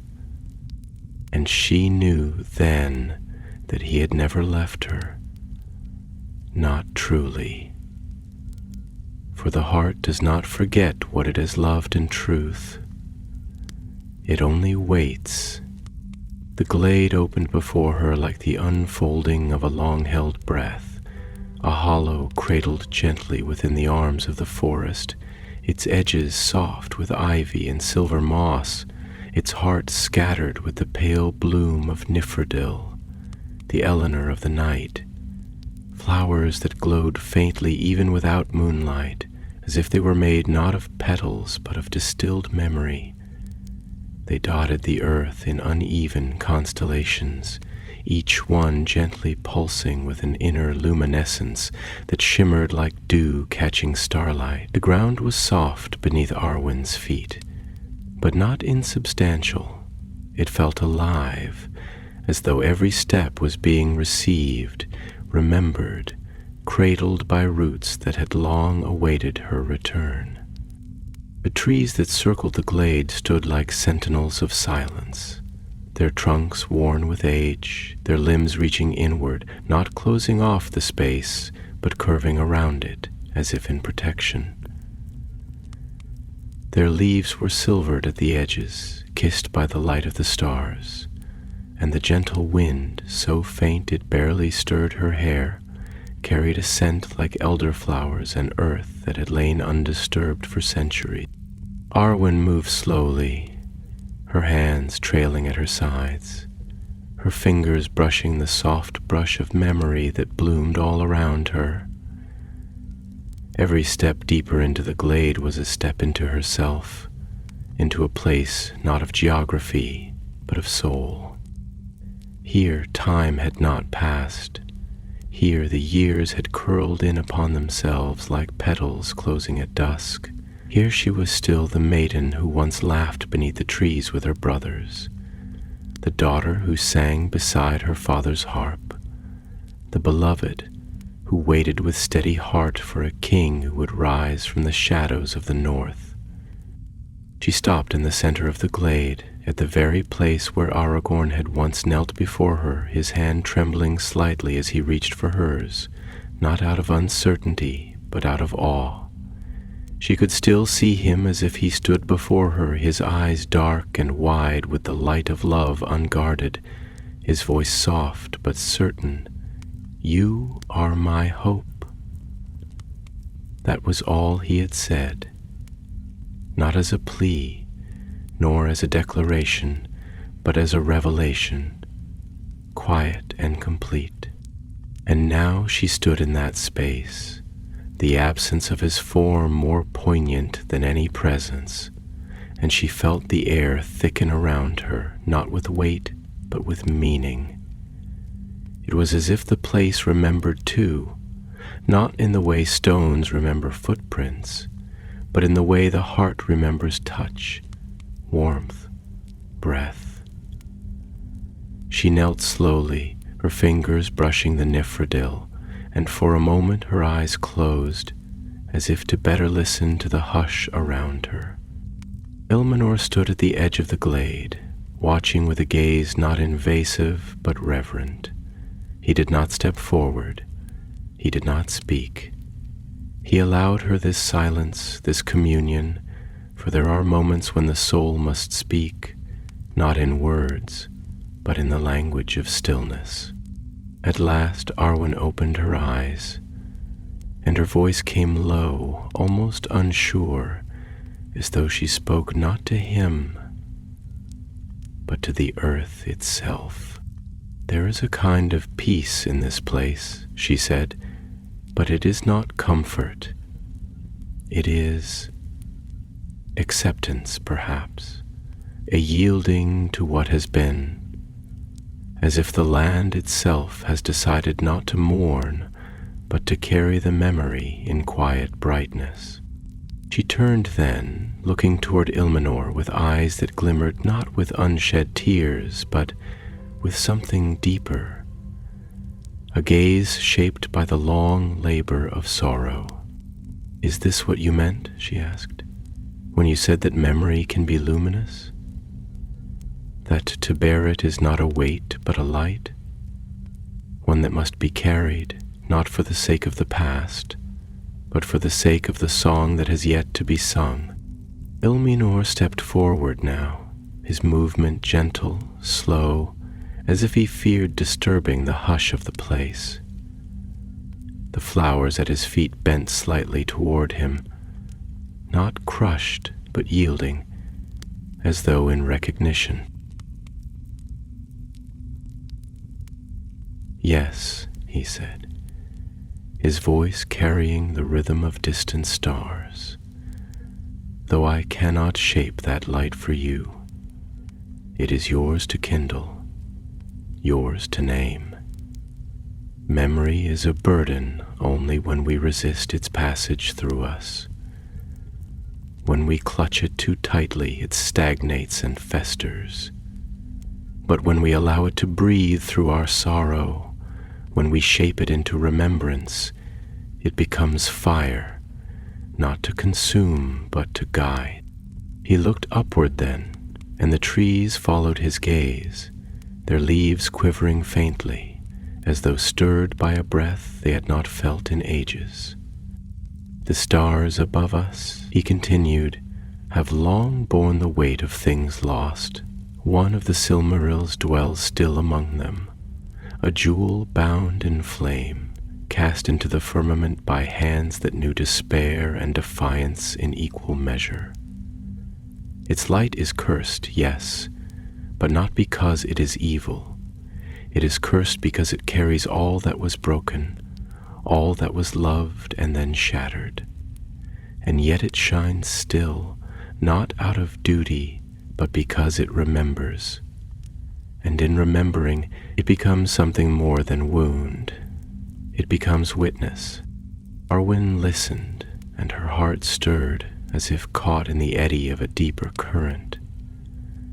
And she knew then that he had never left her, not truly. For the heart does not forget what it has loved in truth. It only waits. The glade opened before her like the unfolding of a long-held breath, a hollow cradled gently within the arms of the forest, its edges soft with ivy and silver moss, its heart scattered with the pale bloom of Nifredil, the Eleanor of the night, flowers that glowed faintly even without moonlight, as if they were made not of petals but of distilled memory. They dotted the earth in uneven constellations, each one gently pulsing with an inner luminescence that shimmered like dew catching starlight. The ground was soft beneath Arwen's feet, but not insubstantial. It felt alive, as though every step was being received, remembered, cradled by roots that had long awaited her return. The trees that circled the glade stood like sentinels of silence, their trunks worn with age, their limbs reaching inward, not closing off the space, but curving around it, as if in protection. Their leaves were silvered at the edges, kissed by the light of the stars, and the gentle wind, so faint it barely stirred her hair, carried a scent like elderflowers and earth that had lain undisturbed for centuries. Arwen moved slowly, her hands trailing at her sides, her fingers brushing the soft brush of memory that bloomed all around her. Every step deeper into the glade was a step into herself, into a place not of geography, but of soul. Here time had not passed. Here the years had curled in upon themselves like petals closing at dusk. Here she was still the maiden who once laughed beneath the trees with her brothers, the daughter who sang beside her father's harp, the beloved who waited with steady heart for a king who would rise from the shadows of the north. She stopped in the center of the glade, at the very place where Aragorn had once knelt before her, his hand trembling slightly as he reached for hers, not out of uncertainty, but out of awe. She could still see him as if he stood before her, his eyes dark and wide with the light of love unguarded, his voice soft but certain. "You are my hope." That was all he had said, not as a plea, nor as a declaration, but as a revelation, quiet and complete. And now she stood in that space, the absence of his form more poignant than any presence, and she felt the air thicken around her, not with weight, but with meaning. It was as if the place remembered too, not in the way stones remember footprints, but in the way the heart remembers touch, warmth, breath. She knelt slowly, her fingers brushing the Nifredil, and for a moment her eyes closed, as if to better listen to the hush around her. Ilmenor stood at the edge of the glade, watching with a gaze not invasive but reverent. He did not step forward. He did not speak. He allowed her this silence, this communion, for there are moments when the soul must speak, not in words, but in the language of stillness. At last Arwen opened her eyes, and her voice came low, almost unsure, as though she spoke not to him, but to the earth itself. "There is a kind of peace in this place," she said, "but it is not comfort. It is acceptance, perhaps, a yielding to what has been, as if the land itself has decided not to mourn, but to carry the memory in quiet brightness." She turned then, looking toward Ilmenor with eyes that glimmered not with unshed tears, but with something deeper, a gaze shaped by the long labor of sorrow. "Is this what you meant," she asked, "when you said that memory can be luminous? That to bear it is not a weight but a light, one that must be carried, not for the sake of the past, but for the sake of the song that has yet to be sung?" Ilmenor stepped forward now, his movement gentle, slow, as if he feared disturbing the hush of the place. The flowers at his feet bent slightly toward him, not crushed but yielding, as though in recognition. "Yes," he said, his voice carrying the rhythm of distant stars. "Though I cannot shape that light for you, it is yours to kindle, yours to name. Memory is a burden only when we resist its passage through us. When we clutch it too tightly, it stagnates and festers. But when we allow it to breathe through our sorrow, when we shape it into remembrance, it becomes fire, not to consume, but to guide." He looked upward then, and the trees followed his gaze, their leaves quivering faintly, as though stirred by a breath they had not felt in ages. "The stars above us," he continued, "have long borne the weight of things lost. One of the Silmarils dwells still among them, a jewel bound in flame, cast into the firmament by hands that knew despair and defiance in equal measure. Its light is cursed, yes, but not because it is evil. It is cursed because it carries all that was broken, all that was loved and then shattered. And yet it shines still, not out of duty, but because it remembers. And in remembering, it becomes something more than wound. It becomes witness." Arwen listened, and her heart stirred, as if caught in the eddy of a deeper current.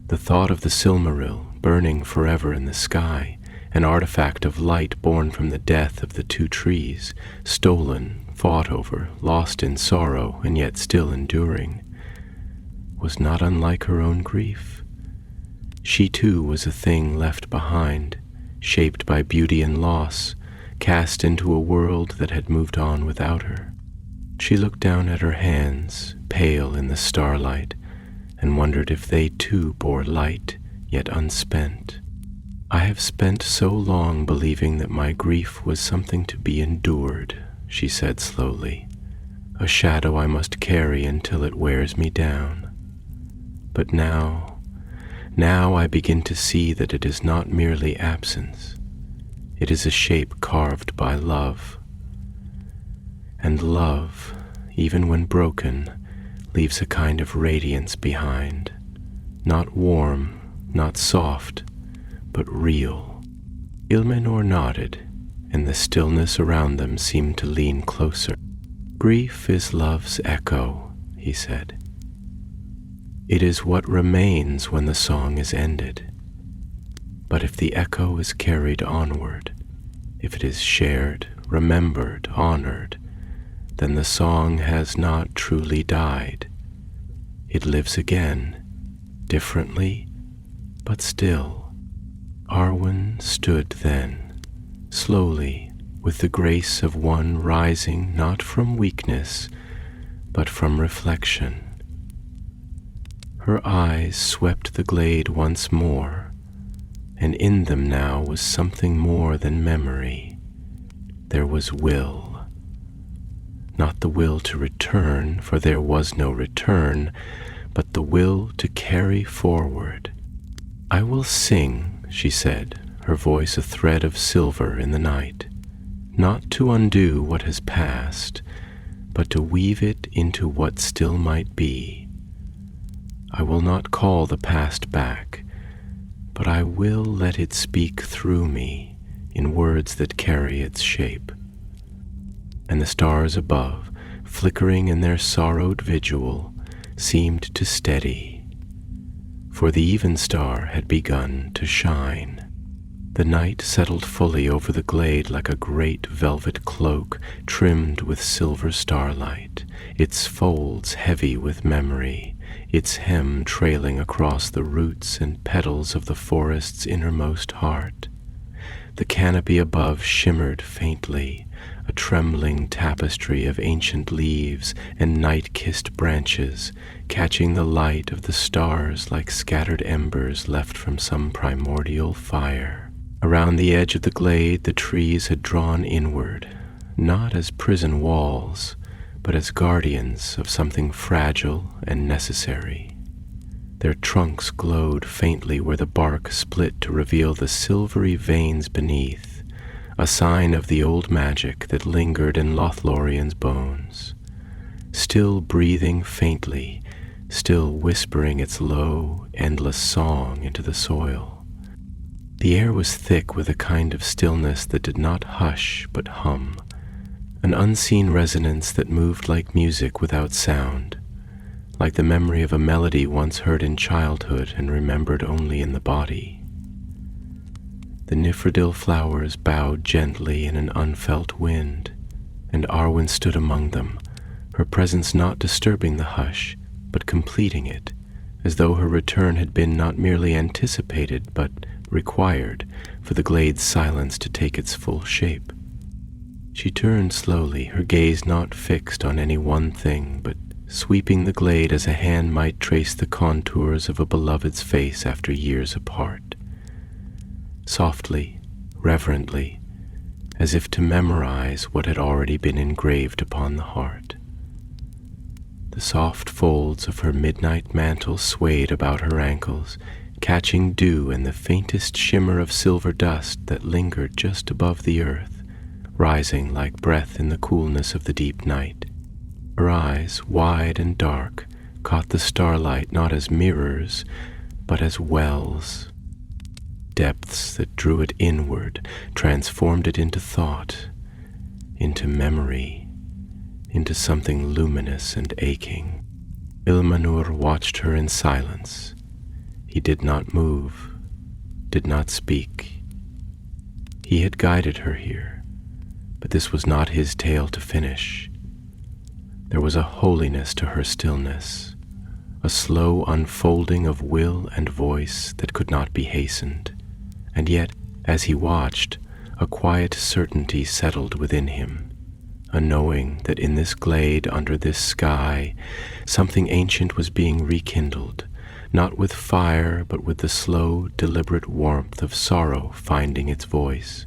The thought of the Silmaril, burning forever in the sky, an artifact of light born from the death of the two trees, stolen, fought over, lost in sorrow, and yet still enduring, was not unlike her own grief. She too was a thing left behind, shaped by beauty and loss, cast into a world that had moved on without her. She looked down at her hands, pale in the starlight, and wondered if they too bore light, yet unspent. "I have spent so long believing that my grief was something to be endured," she said slowly, "a shadow I must carry until it wears me down. But now I begin to see that it is not merely absence. It is a shape carved by love. And love, even when broken, leaves a kind of radiance behind, not warm, not soft, but real." Ilmenor nodded, and the stillness around them seemed to lean closer. "Grief is love's echo," he said. "It is what remains when the song is ended. But if the echo is carried onward, if it is shared, remembered, honored, then the song has not truly died. It lives again, differently, but still." Arwen stood then, slowly, with the grace of one rising not from weakness, but from reflection. Her eyes swept the glade once more, and in them now was something more than memory. There was will. not the will to return, for there was no return, but the will to carry forward. "I will sing," she said, her voice a thread of silver in the night, "not to undo what has passed, but to weave it into what still might be. I will not call the past back, but I will let it speak through me in words that carry its shape." And the stars above, flickering in their sorrowed vigil, seemed to steady, for the even star had begun to shine. The night settled fully over the glade like a great velvet cloak trimmed with silver starlight, its folds heavy with memory, its hem trailing across the roots and petals of the forest's innermost heart. The canopy above shimmered faintly, a trembling tapestry of ancient leaves and night-kissed branches, catching the light of the stars like scattered embers left from some primordial fire. Around the edge of the glade the trees had drawn inward, not as prison walls, but as guardians of something fragile and necessary. Their trunks glowed faintly where the bark split to reveal the silvery veins beneath, a sign of the old magic that lingered in Lothlorien's bones. Still breathing faintly, still whispering its low, endless song into the soil. The air was thick with a kind of stillness that did not hush but hum, an unseen resonance that moved like music without sound, like the memory of a melody once heard in childhood and remembered only in the body. The Nifredil flowers bowed gently in an unfelt wind, and Arwen stood among them, her presence not disturbing the hush, but completing it, as though her return had been not merely anticipated, but required for the glade's silence to take its full shape. She turned slowly, her gaze not fixed on any one thing, but sweeping the glade as a hand might trace the contours of a beloved's face after years apart. Softly, reverently, as if to memorize what had already been engraved upon the heart. The soft folds of her midnight mantle swayed about her ankles, catching dew and the faintest shimmer of silver dust that lingered just above the earth, rising like breath in the coolness of the deep night. Her eyes, wide and dark, caught the starlight not as mirrors, but as wells, depths that drew it inward, transformed it into thought, into memory, into something luminous and aching. Ilmanur watched her in silence. He did not move, did not speak. He had guided her here, but this was not his tale to finish. There was a holiness to her stillness, a slow unfolding of will and voice that could not be hastened, and yet, as he watched, a quiet certainty settled within him, a knowing that in this glade under this sky, something ancient was being rekindled, not with fire, but with the slow, deliberate warmth of sorrow finding its voice.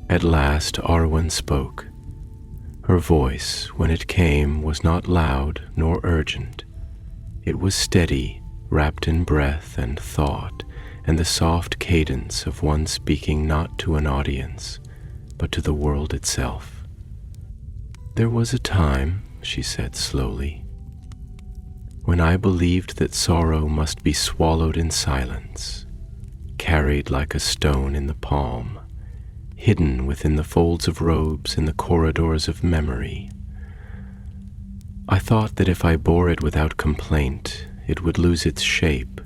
At last Arwen spoke. Her voice, when it came, was not loud nor urgent. It was steady, wrapped in breath and thought, and the soft cadence of one speaking not to an audience, but to the world itself. "There was a time," she said slowly, "when I believed that sorrow must be swallowed in silence, carried like a stone in the palm, hidden within the folds of robes in the corridors of memory. I thought that if I bore it without complaint, it would lose its shape,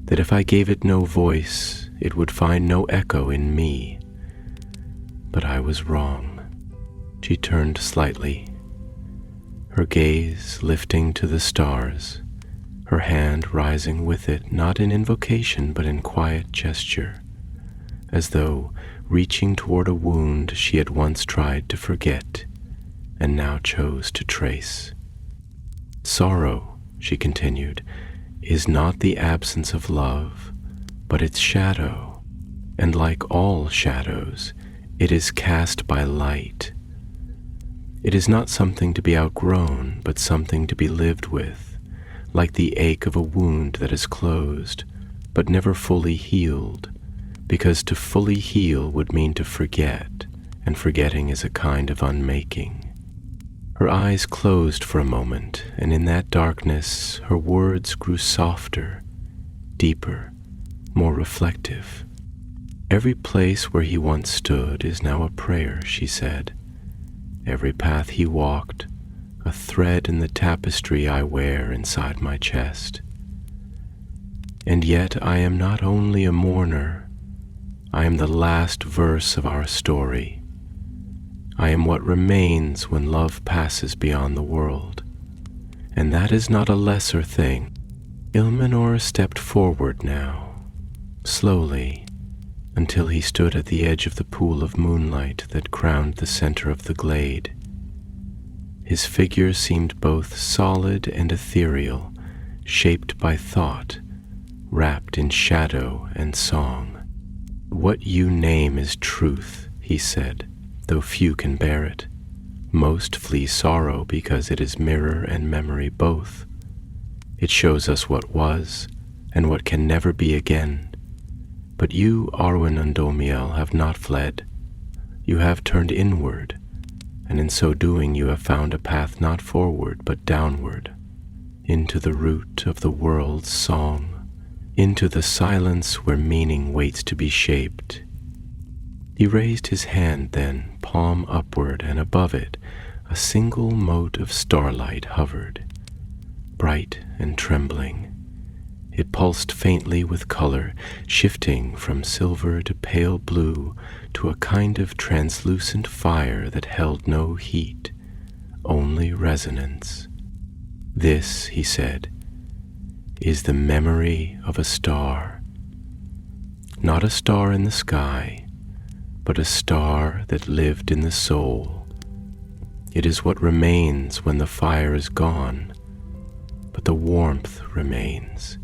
that if I gave it no voice, it would find no echo in me. But I was wrong." She turned slightly, her gaze lifting to the stars, her hand rising with it, not in invocation but in quiet gesture, as though reaching toward a wound she had once tried to forget and now chose to trace. "Sorrow," she continued, "is not the absence of love, but its shadow, and like all shadows, it is cast by light. It is not something to be outgrown, but something to be lived with, like the ache of a wound that is closed, but never fully healed, because to fully heal would mean to forget, and forgetting is a kind of unmaking. Her eyes closed for a moment, and in that darkness her words grew softer, deeper, more reflective. Every place where he once stood is now a prayer, she said. Every path he walked, a thread in the tapestry I wear inside my chest. And yet I am not only a mourner, I am the last verse of our story. I am what remains when love passes beyond the world. And that is not a lesser thing. Ilmenor stepped forward now, slowly, until he stood at the edge of the pool of moonlight that crowned the center of the glade. His figure seemed both solid and ethereal, shaped by thought, wrapped in shadow and song. "What you name is truth," he said, "though few can bear it. Most flee sorrow because it is mirror and memory both. It shows us what was and what can never be again. But you, Arwen and Domiel, have not fled. You have turned inward, and in so doing you have found a path not forward but downward, into the root of the world's song, into the silence where meaning waits to be shaped." He raised his hand then, palm upward, and above it a single mote of starlight hovered, bright and trembling. It pulsed faintly with color, shifting from silver to pale blue to a kind of translucent fire that held no heat, only resonance. "This," he said, "is the memory of a star. Not a star in the sky, but a star that lived in the soul. It is what remains when the fire is gone, but the warmth remains.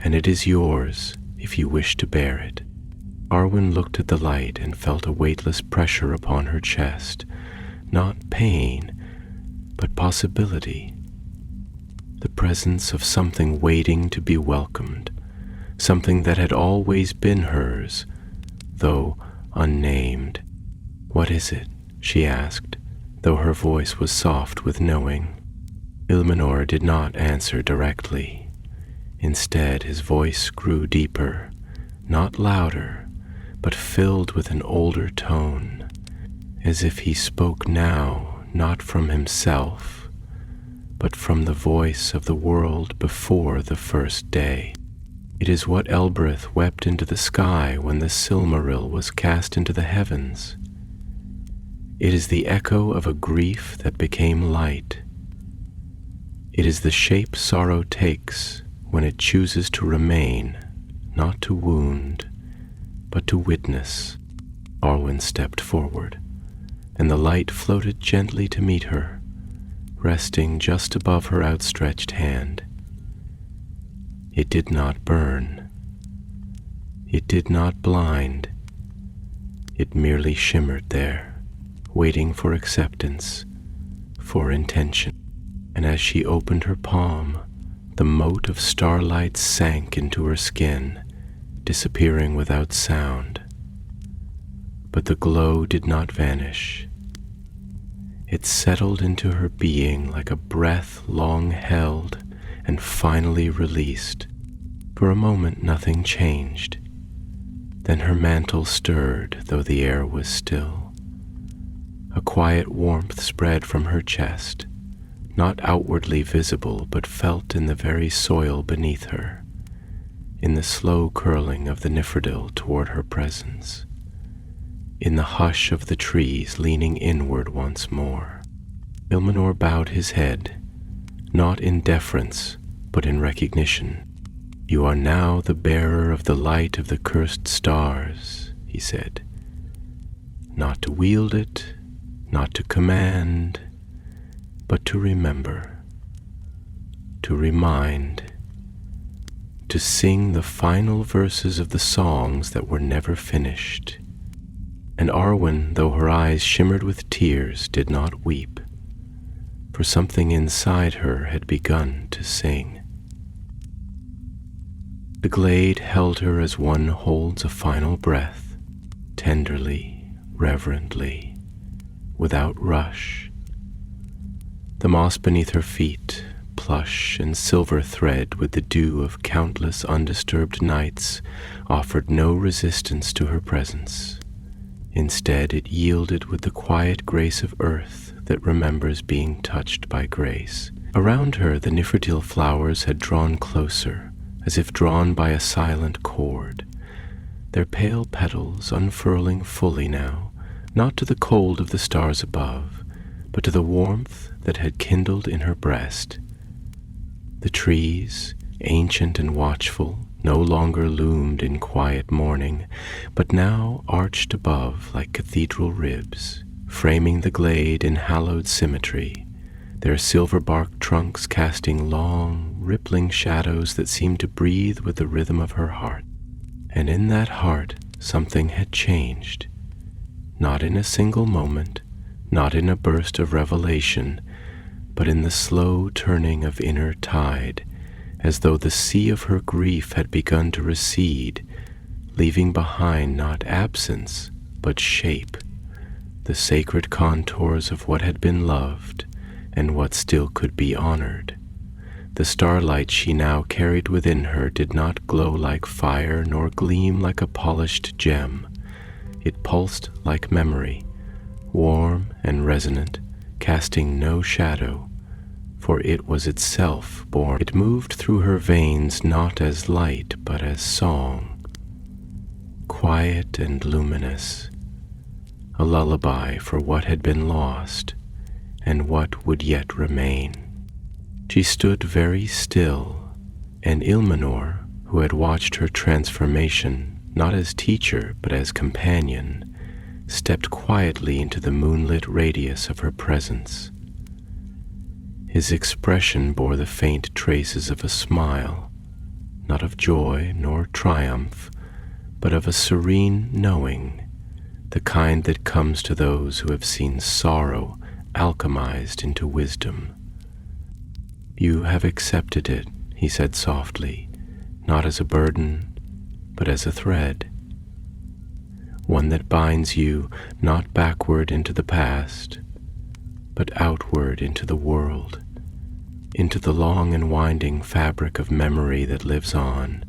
And it is yours if you wish to bear it." Arwen looked at the light and felt a weightless pressure upon her chest, not pain, but possibility. The presence of something waiting to be welcomed, something that had always been hers, though unnamed. "What is it?" she asked, though her voice was soft with knowing. Ilmenor did not answer directly. Instead, his voice grew deeper, not louder, but filled with an older tone, as if he spoke now not from himself, but from the voice of the world before the first day. "It is what Elbereth wept into the sky when the Silmaril was cast into the heavens. It is the echo of a grief that became light. It is the shape sorrow takes when it chooses to remain, not to wound, but to witness." Arwen stepped forward, and the light floated gently to meet her, resting just above her outstretched hand. It did not burn. It did not blind. It merely shimmered there, waiting for acceptance, for intention. And as she opened her palm, the mote of starlight sank into her skin, disappearing without sound. But the glow did not vanish. It settled into her being like a breath long held and finally released. For a moment nothing changed. Then her mantle stirred, though the air was still. A quiet warmth spread from her chest, not outwardly visible, but felt in the very soil beneath her, in the slow curling of the Nifrdil toward her presence, in the hush of the trees leaning inward once more. Ilmenor bowed his head, not in deference, but in recognition. "You are now the bearer of the light of the cursed stars," he said. "Not to wield it, not to command, but to remember, to remind, to sing the final verses of the songs that were never finished. And Arwen, though her eyes shimmered with tears, did not weep, for something inside her had begun to sing. The glade held her as one holds a final breath, tenderly, reverently, without rush. The moss beneath her feet, plush and silver thread with the dew of countless undisturbed nights, offered no resistance to her presence. Instead, it yielded with the quiet grace of earth that remembers being touched by grace. Around her, the Nifrtil flowers had drawn closer, as if drawn by a silent cord, their pale petals unfurling fully now, not to the cold of the stars above, but to the warmth that had kindled in her breast. The trees, ancient and watchful, no longer loomed in quiet mourning, but now arched above like cathedral ribs, framing the glade in hallowed symmetry, their silver-bark trunks casting long, rippling shadows that seemed to breathe with the rhythm of her heart. And in that heart something had changed, not in a single moment, not in a burst of revelation, but in the slow turning of inner tide, as though the sea of her grief had begun to recede, leaving behind not absence, but shape, the sacred contours of what had been loved and what still could be honored. The starlight she now carried within her did not glow like fire nor gleam like a polished gem. It pulsed like memory, warm and resonant, casting no shadow, for it was itself born. It moved through her veins not as light but as song, quiet and luminous, a lullaby for what had been lost and what would yet remain. She stood very still, and Ilmenor, who had watched her transformation not as teacher but as companion, stepped quietly into the moonlit radius of her presence. His expression bore the faint traces of a smile, not of joy nor triumph, but of a serene knowing, the kind that comes to those who have seen sorrow alchemized into wisdom. "You have accepted it," he said softly, "not as a burden, but as a thread, one that binds you not backward into the past, but outward into the world, into the long and winding fabric of memory that lives on,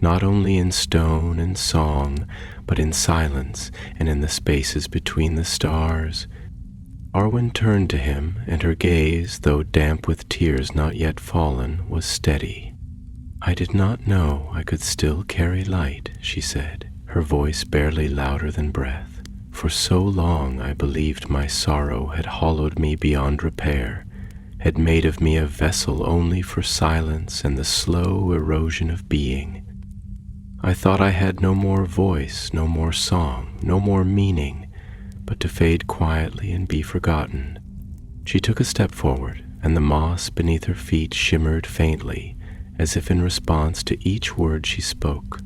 not only in stone and song, but in silence and in the spaces between the stars." Arwen turned to him, and her gaze, though damp with tears not yet fallen, was steady. "I did not know I could still carry light," she said, her voice barely louder than breath. "For so long I believed my sorrow had hollowed me beyond repair, had made of me a vessel only for silence and the slow erosion of being. I thought I had no more voice, no more song, no more meaning, but to fade quietly and be forgotten." She took a step forward, and the moss beneath her feet shimmered faintly, as if in response to each word she spoke.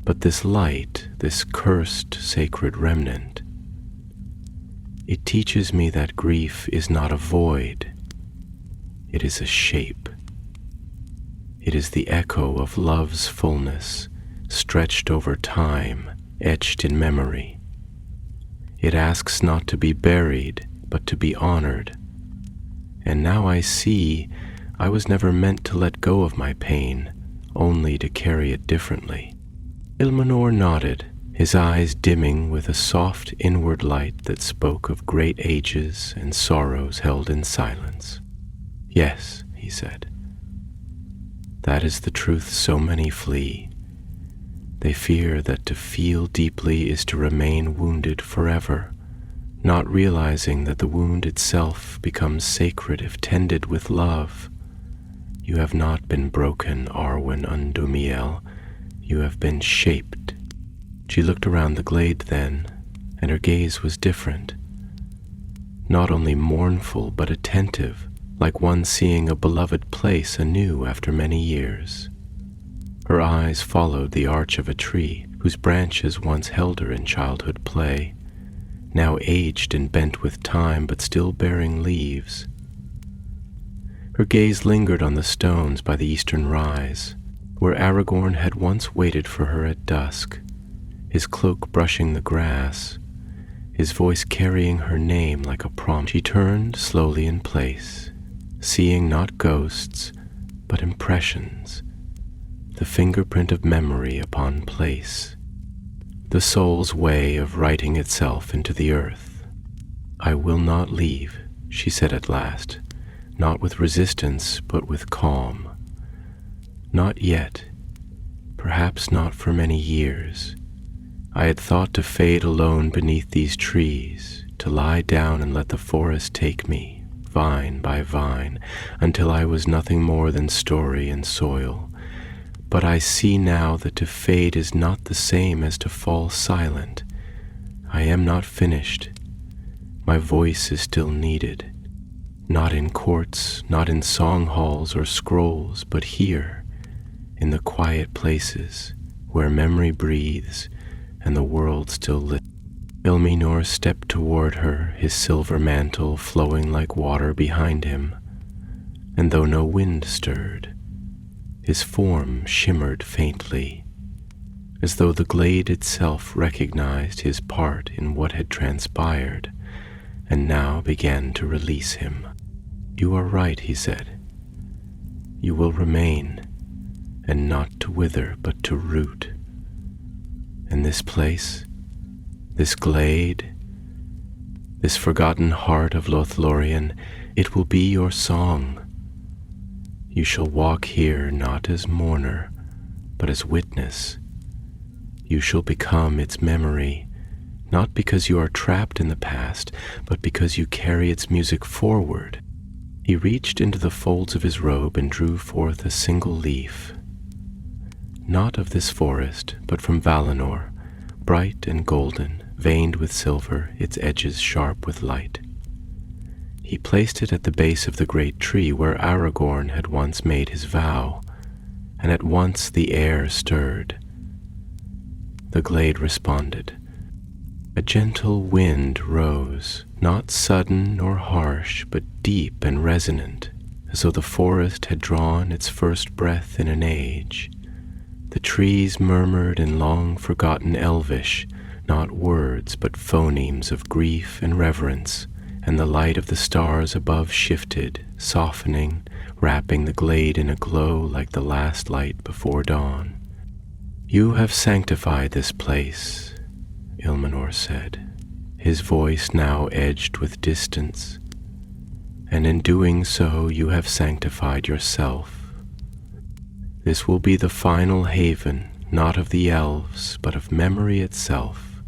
"But this light, this cursed sacred remnant, it teaches me that grief is not a void. It is a shape. It is the echo of love's fullness, stretched over time, etched in memory. It asks not to be buried, but to be honored. And now I see I was never meant to let go of my pain, only to carry it differently." Ilmenor nodded, his eyes dimming with a soft inward light that spoke of great ages and sorrows held in silence. "Yes," he said, "that is the truth so many flee. They fear that to feel deeply is to remain wounded forever, not realizing that the wound itself becomes sacred if tended with love. You have not been broken, Arwen Undumiel. You have been shaped." She looked around the glade then, and her gaze was different, not only mournful but attentive, like one seeing a beloved place anew after many years. Her eyes followed the arch of a tree whose branches once held her in childhood play, now aged and bent with time, but still bearing leaves. Her gaze lingered on the stones by the eastern rise, where Aragorn had once waited for her at dusk, his cloak brushing the grass, his voice carrying her name like a prompt. She turned slowly in place, seeing not ghosts, but impressions, the fingerprint of memory upon place, the soul's way of writing itself into the earth. "I will not leave," she said at last, not with resistance, but with calm. "Not yet, perhaps not for many years. I had thought to fade alone beneath these trees, to lie down and let the forest take me, vine by vine, until I was nothing more than story and soil. But I see now that to fade is not the same as to fall silent. I am not finished. My voice is still needed, not in courts, not in song halls or scrolls, but here, in the quiet places where memory breathes and the world still listens." Ilmenor stepped toward her, his silver mantle flowing like water behind him, and though no wind stirred, his form shimmered faintly, as though the glade itself recognized his part in what had transpired, and now began to release him. "You are right," he said. "You will remain, and not to wither, but to root. And this place, this glade, this forgotten heart of Lothlorien, it will be your song. You shall walk here not as mourner, but as witness. You shall become its memory, not because you are trapped in the past, but because you carry its music forward." He reached into the folds of his robe and drew forth a single leaf, not of this forest, but from Valinor, bright and golden, veined with silver, its edges sharp with light. He placed it at the base of the great tree where Aragorn had once made his vow, and at once the air stirred. The glade responded. A gentle wind rose, not sudden nor harsh, but deep and resonant, as though the forest had drawn its first breath in an age. The trees murmured in long-forgotten Elvish, not words but phonemes of grief and reverence, and the light of the stars above shifted, softening, wrapping the glade in a glow like the last light before dawn. "You have sanctified this place," Ilmenor said, his voice now edged with distance, "and in doing so you have sanctified yourself. This will be the final haven, not of the elves, but of memory itself.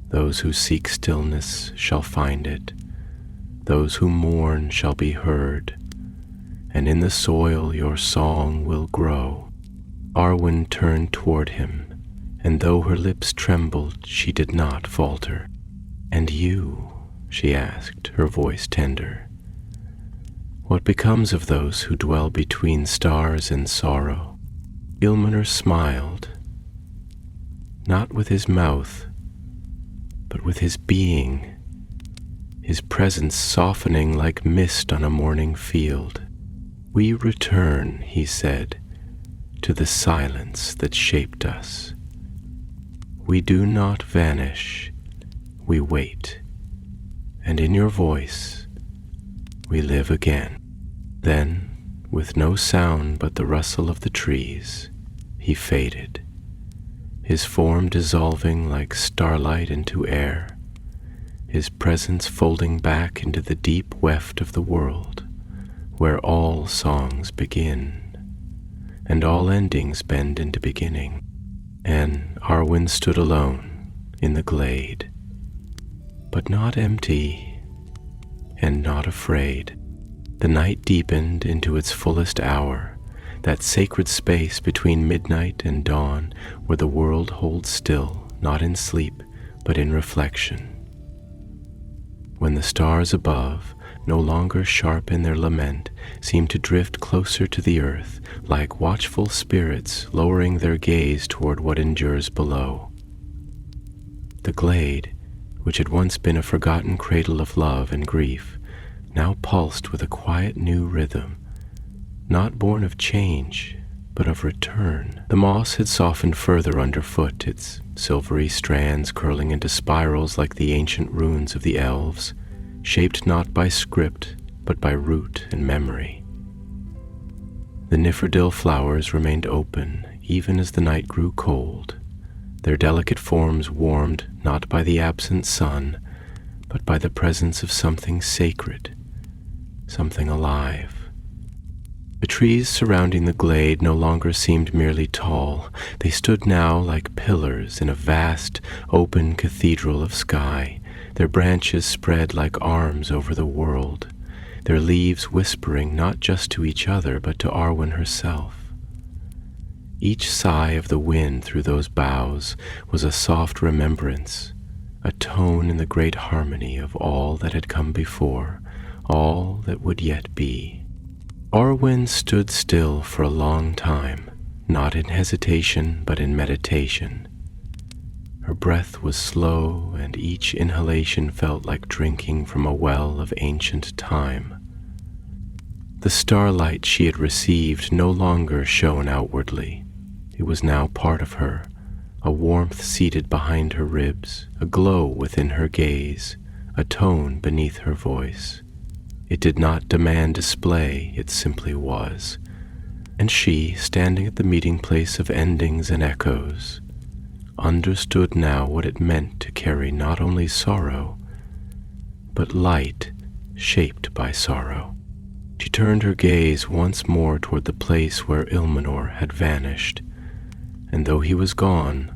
Those who seek stillness shall find it. Those who mourn shall be heard, and in the soil your song will grow." Arwen turned toward him, and though her lips trembled, she did not falter. "And you?" she asked, her voice tender. "What becomes of those who dwell between stars and sorrow?" Ilmenor smiled, not with his mouth, but with his being, his presence softening like mist on a morning field. "We return," he said, "to the silence that shaped us. We do not vanish, we wait, and in your voice we live again." Then, with no sound but the rustle of the trees, he faded, his form dissolving like starlight into air, his presence folding back into the deep weft of the world, where all songs begin, and all endings bend into beginning. And Arwen stood alone in the glade, but not empty and not afraid. The night deepened into its fullest hour, that sacred space between midnight and dawn where the world holds still, not in sleep, but in reflection. When the stars above, no longer sharp in their lament, seemed to drift closer to the earth, like watchful spirits lowering their gaze toward what endures below. The glade, which had once been a forgotten cradle of love and grief, now pulsed with a quiet new rhythm, not born of change, but of return. The moss had softened further underfoot, its silvery strands curling into spirals like the ancient runes of the elves, shaped not by script, but by root and memory. The Nifrdil flowers remained open, even as the night grew cold, their delicate forms warmed not by the absent sun, but by the presence of something sacred, something alive. The trees surrounding the glade no longer seemed merely tall. They stood now like pillars in a vast, open cathedral of sky, their branches spread like arms over the world, their leaves whispering not just to each other but to Arwen herself. Each sigh of the wind through those boughs was a soft remembrance, a tone in the great harmony of all that had come before, all that would yet be. Arwen stood still for a long time, not in hesitation but in meditation. Her breath was slow, and each inhalation felt like drinking from a well of ancient time. The starlight she had received no longer shone outwardly. It was now part of her, a warmth seated behind her ribs, a glow within her gaze, a tone beneath her voice. It did not demand display, it simply was. And she, standing at the meeting place of endings and echoes, understood now what it meant to carry not only sorrow, but light shaped by sorrow. She turned her gaze once more toward the place where Ilmenor had vanished, and though he was gone,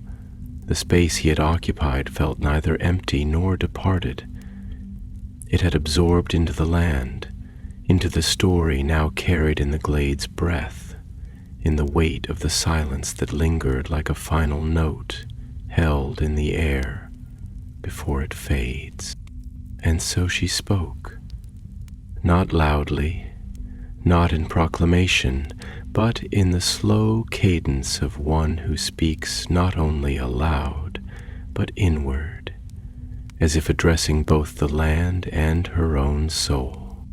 the space he had occupied felt neither empty nor departed. It had absorbed into the land, into the story now carried in the glade's breath, in the weight of the silence that lingered like a final note held in the air before it fades. And so she spoke, not loudly, not in proclamation, but in the slow cadence of one who speaks not only aloud, but inward, as if addressing both the land and her own soul.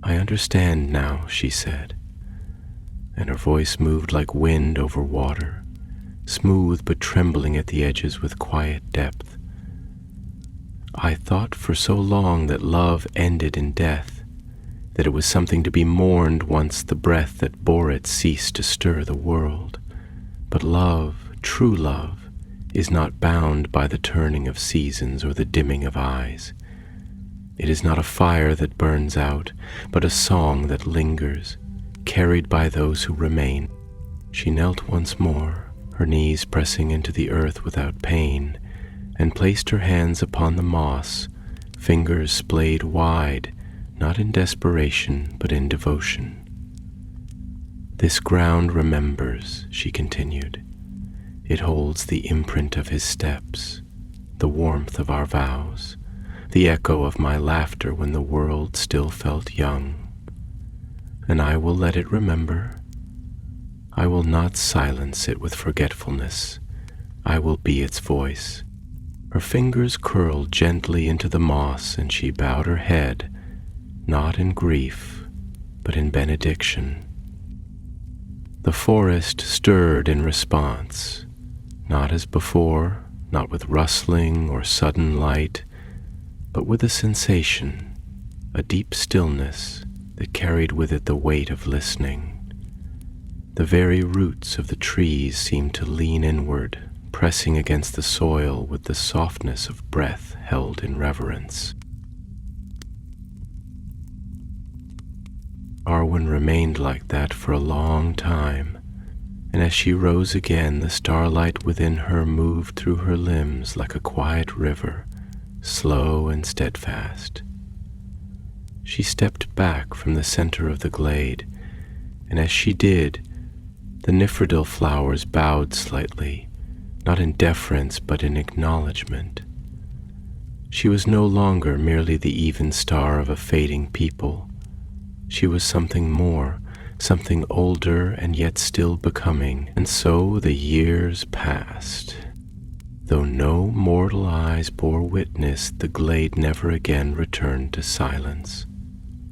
"I understand now," she said, and her voice moved like wind over water, smooth but trembling at the edges with quiet depth. "I thought for so long that love ended in death, that it was something to be mourned once the breath that bore it ceased to stir the world. But love, true love, is not bound by the turning of seasons or the dimming of eyes. It is not a fire that burns out, but a song that lingers, carried by those who remain." She knelt once more, her knees pressing into the earth without pain, and placed her hands upon the moss, fingers splayed wide, not in desperation, but in devotion. "This ground remembers," she continued. "It holds the imprint of his steps, the warmth of our vows, the echo of my laughter when the world still felt young. And I will let it remember. I will not silence it with forgetfulness. I will be its voice." Her fingers curled gently into the moss, and she bowed her head, not in grief, but in benediction. The forest stirred in response, not as before, not with rustling or sudden light, but with a sensation, a deep stillness that carried with it the weight of listening. The very roots of the trees seemed to lean inward, pressing against the soil with the softness of breath held in reverence. Arwen remained like that for a long time, and as she rose again, the starlight within her moved through her limbs like a quiet river, slow and steadfast. She stepped back from the center of the glade, and as she did, the Nifrdil flowers bowed slightly, not in deference but in acknowledgement. She was no longer merely the even star of a fading people. She was something more, something older and yet still becoming, and so the years passed. Though no mortal eyes bore witness, the glade never again returned to silence.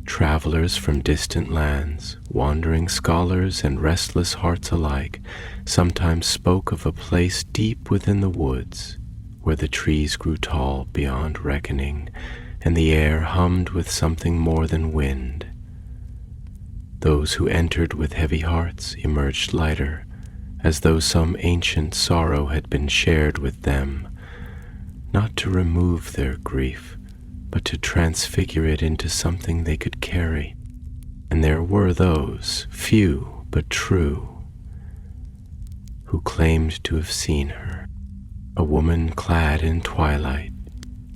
Travelers from distant lands, wandering scholars and restless hearts alike, sometimes spoke of a place deep within the woods, where the trees grew tall beyond reckoning, and the air hummed with something more than wind. Those who entered with heavy hearts emerged lighter, as though some ancient sorrow had been shared with them, not to remove their grief, but to transfigure it into something they could carry. And there were those, few but true, who claimed to have seen her, a woman clad in twilight,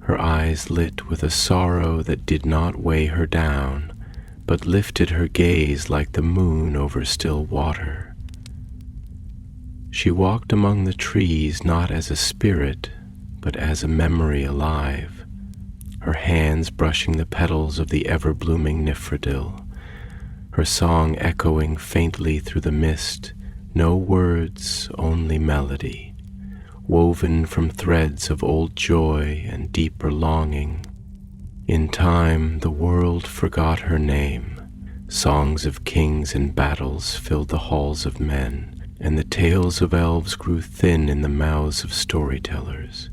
her eyes lit with a sorrow that did not weigh her down, but lifted her gaze like the moon over still water. She walked among the trees not as a spirit, but as a memory alive, her hands brushing the petals of the ever-blooming nifredil, her song echoing faintly through the mist, no words, only melody, woven from threads of old joy and deeper longing. In time, the world forgot her name. Songs of kings and battles filled the halls of men, and the tales of elves grew thin in the mouths of storytellers.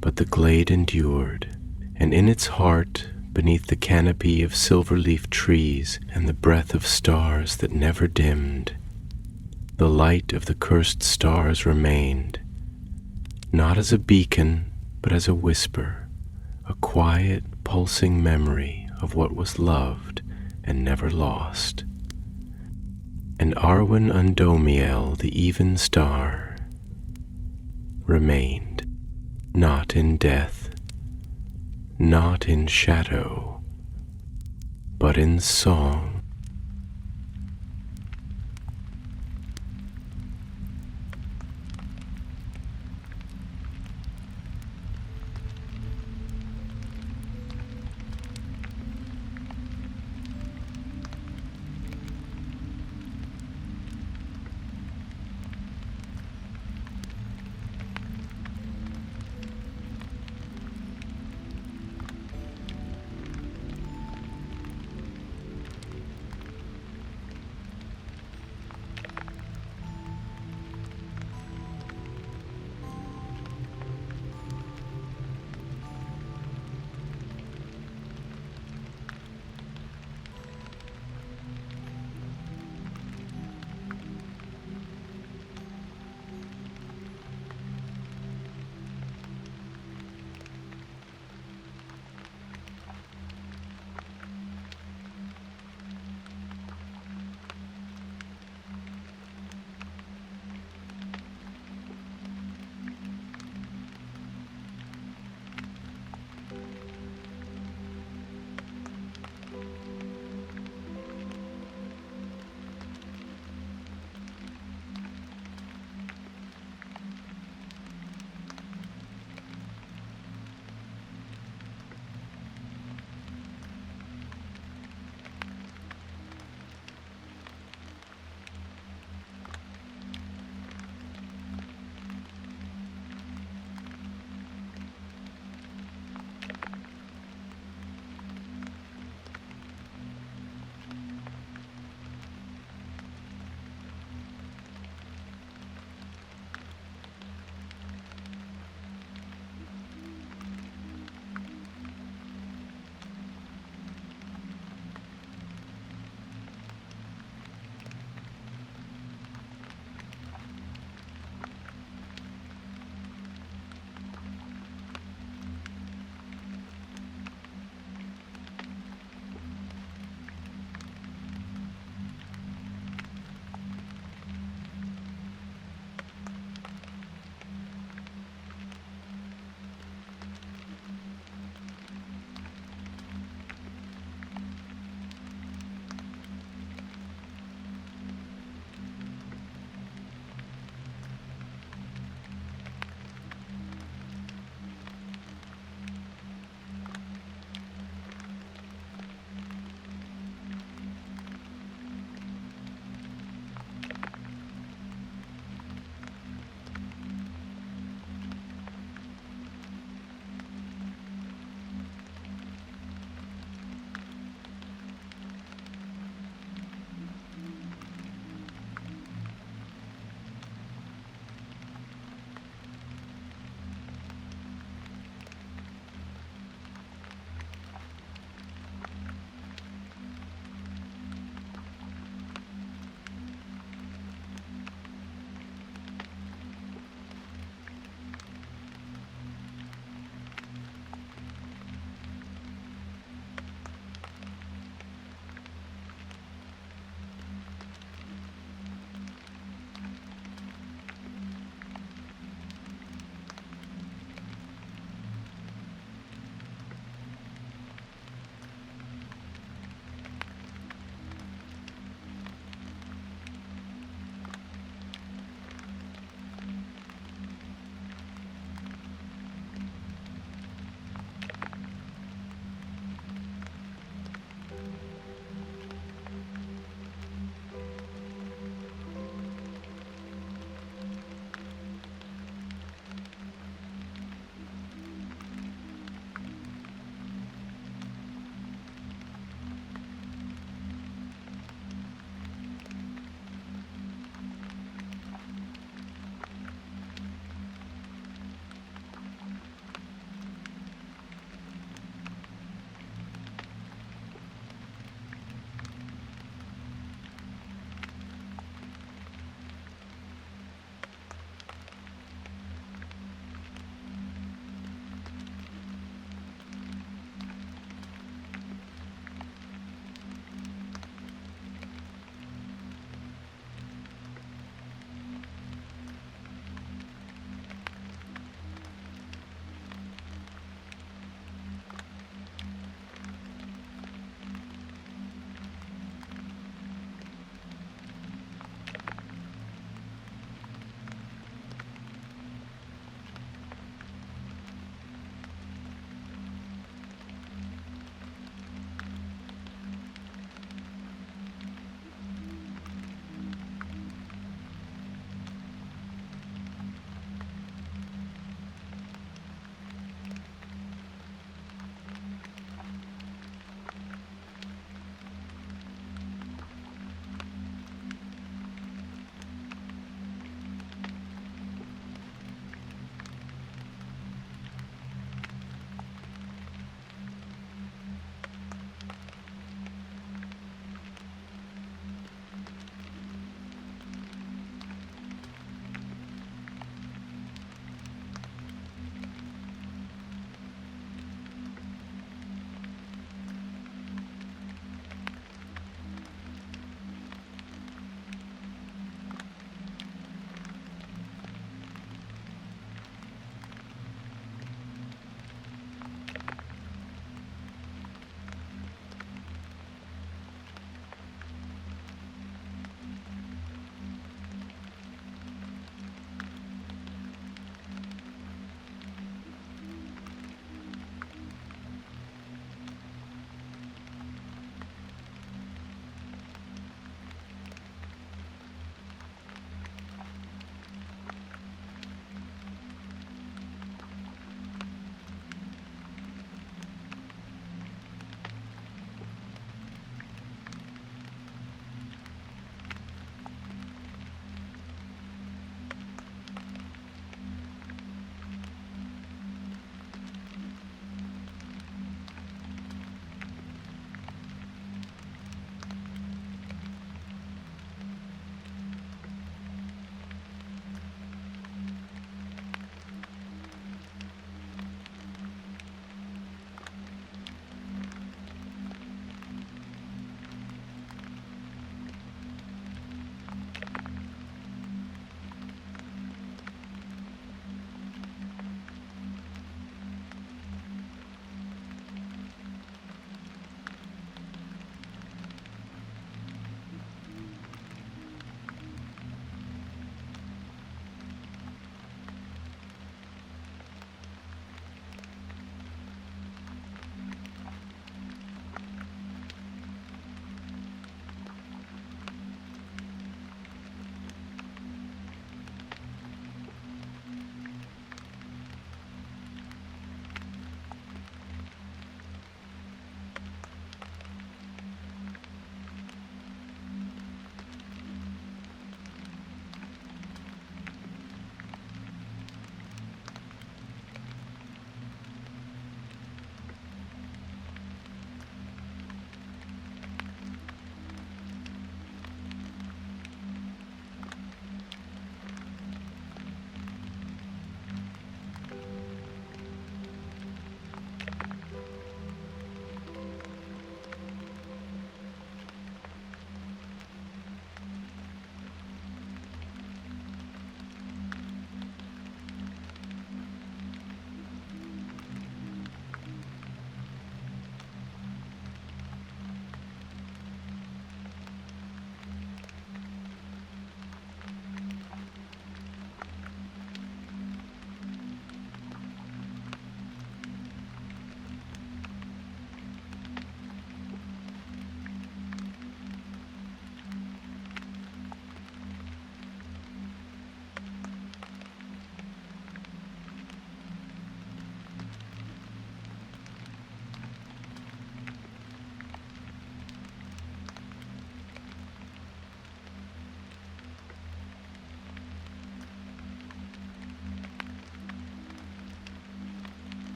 But the glade endured, and in its heart, beneath the canopy of silver-leaf trees and the breath of stars that never dimmed, the light of the cursed stars remained, not as a beacon, but as a whisper, a quiet, pulsing memory of what was loved and never lost. And Arwen Undomiel, the even star, remained, not in death, not in shadow, but in song.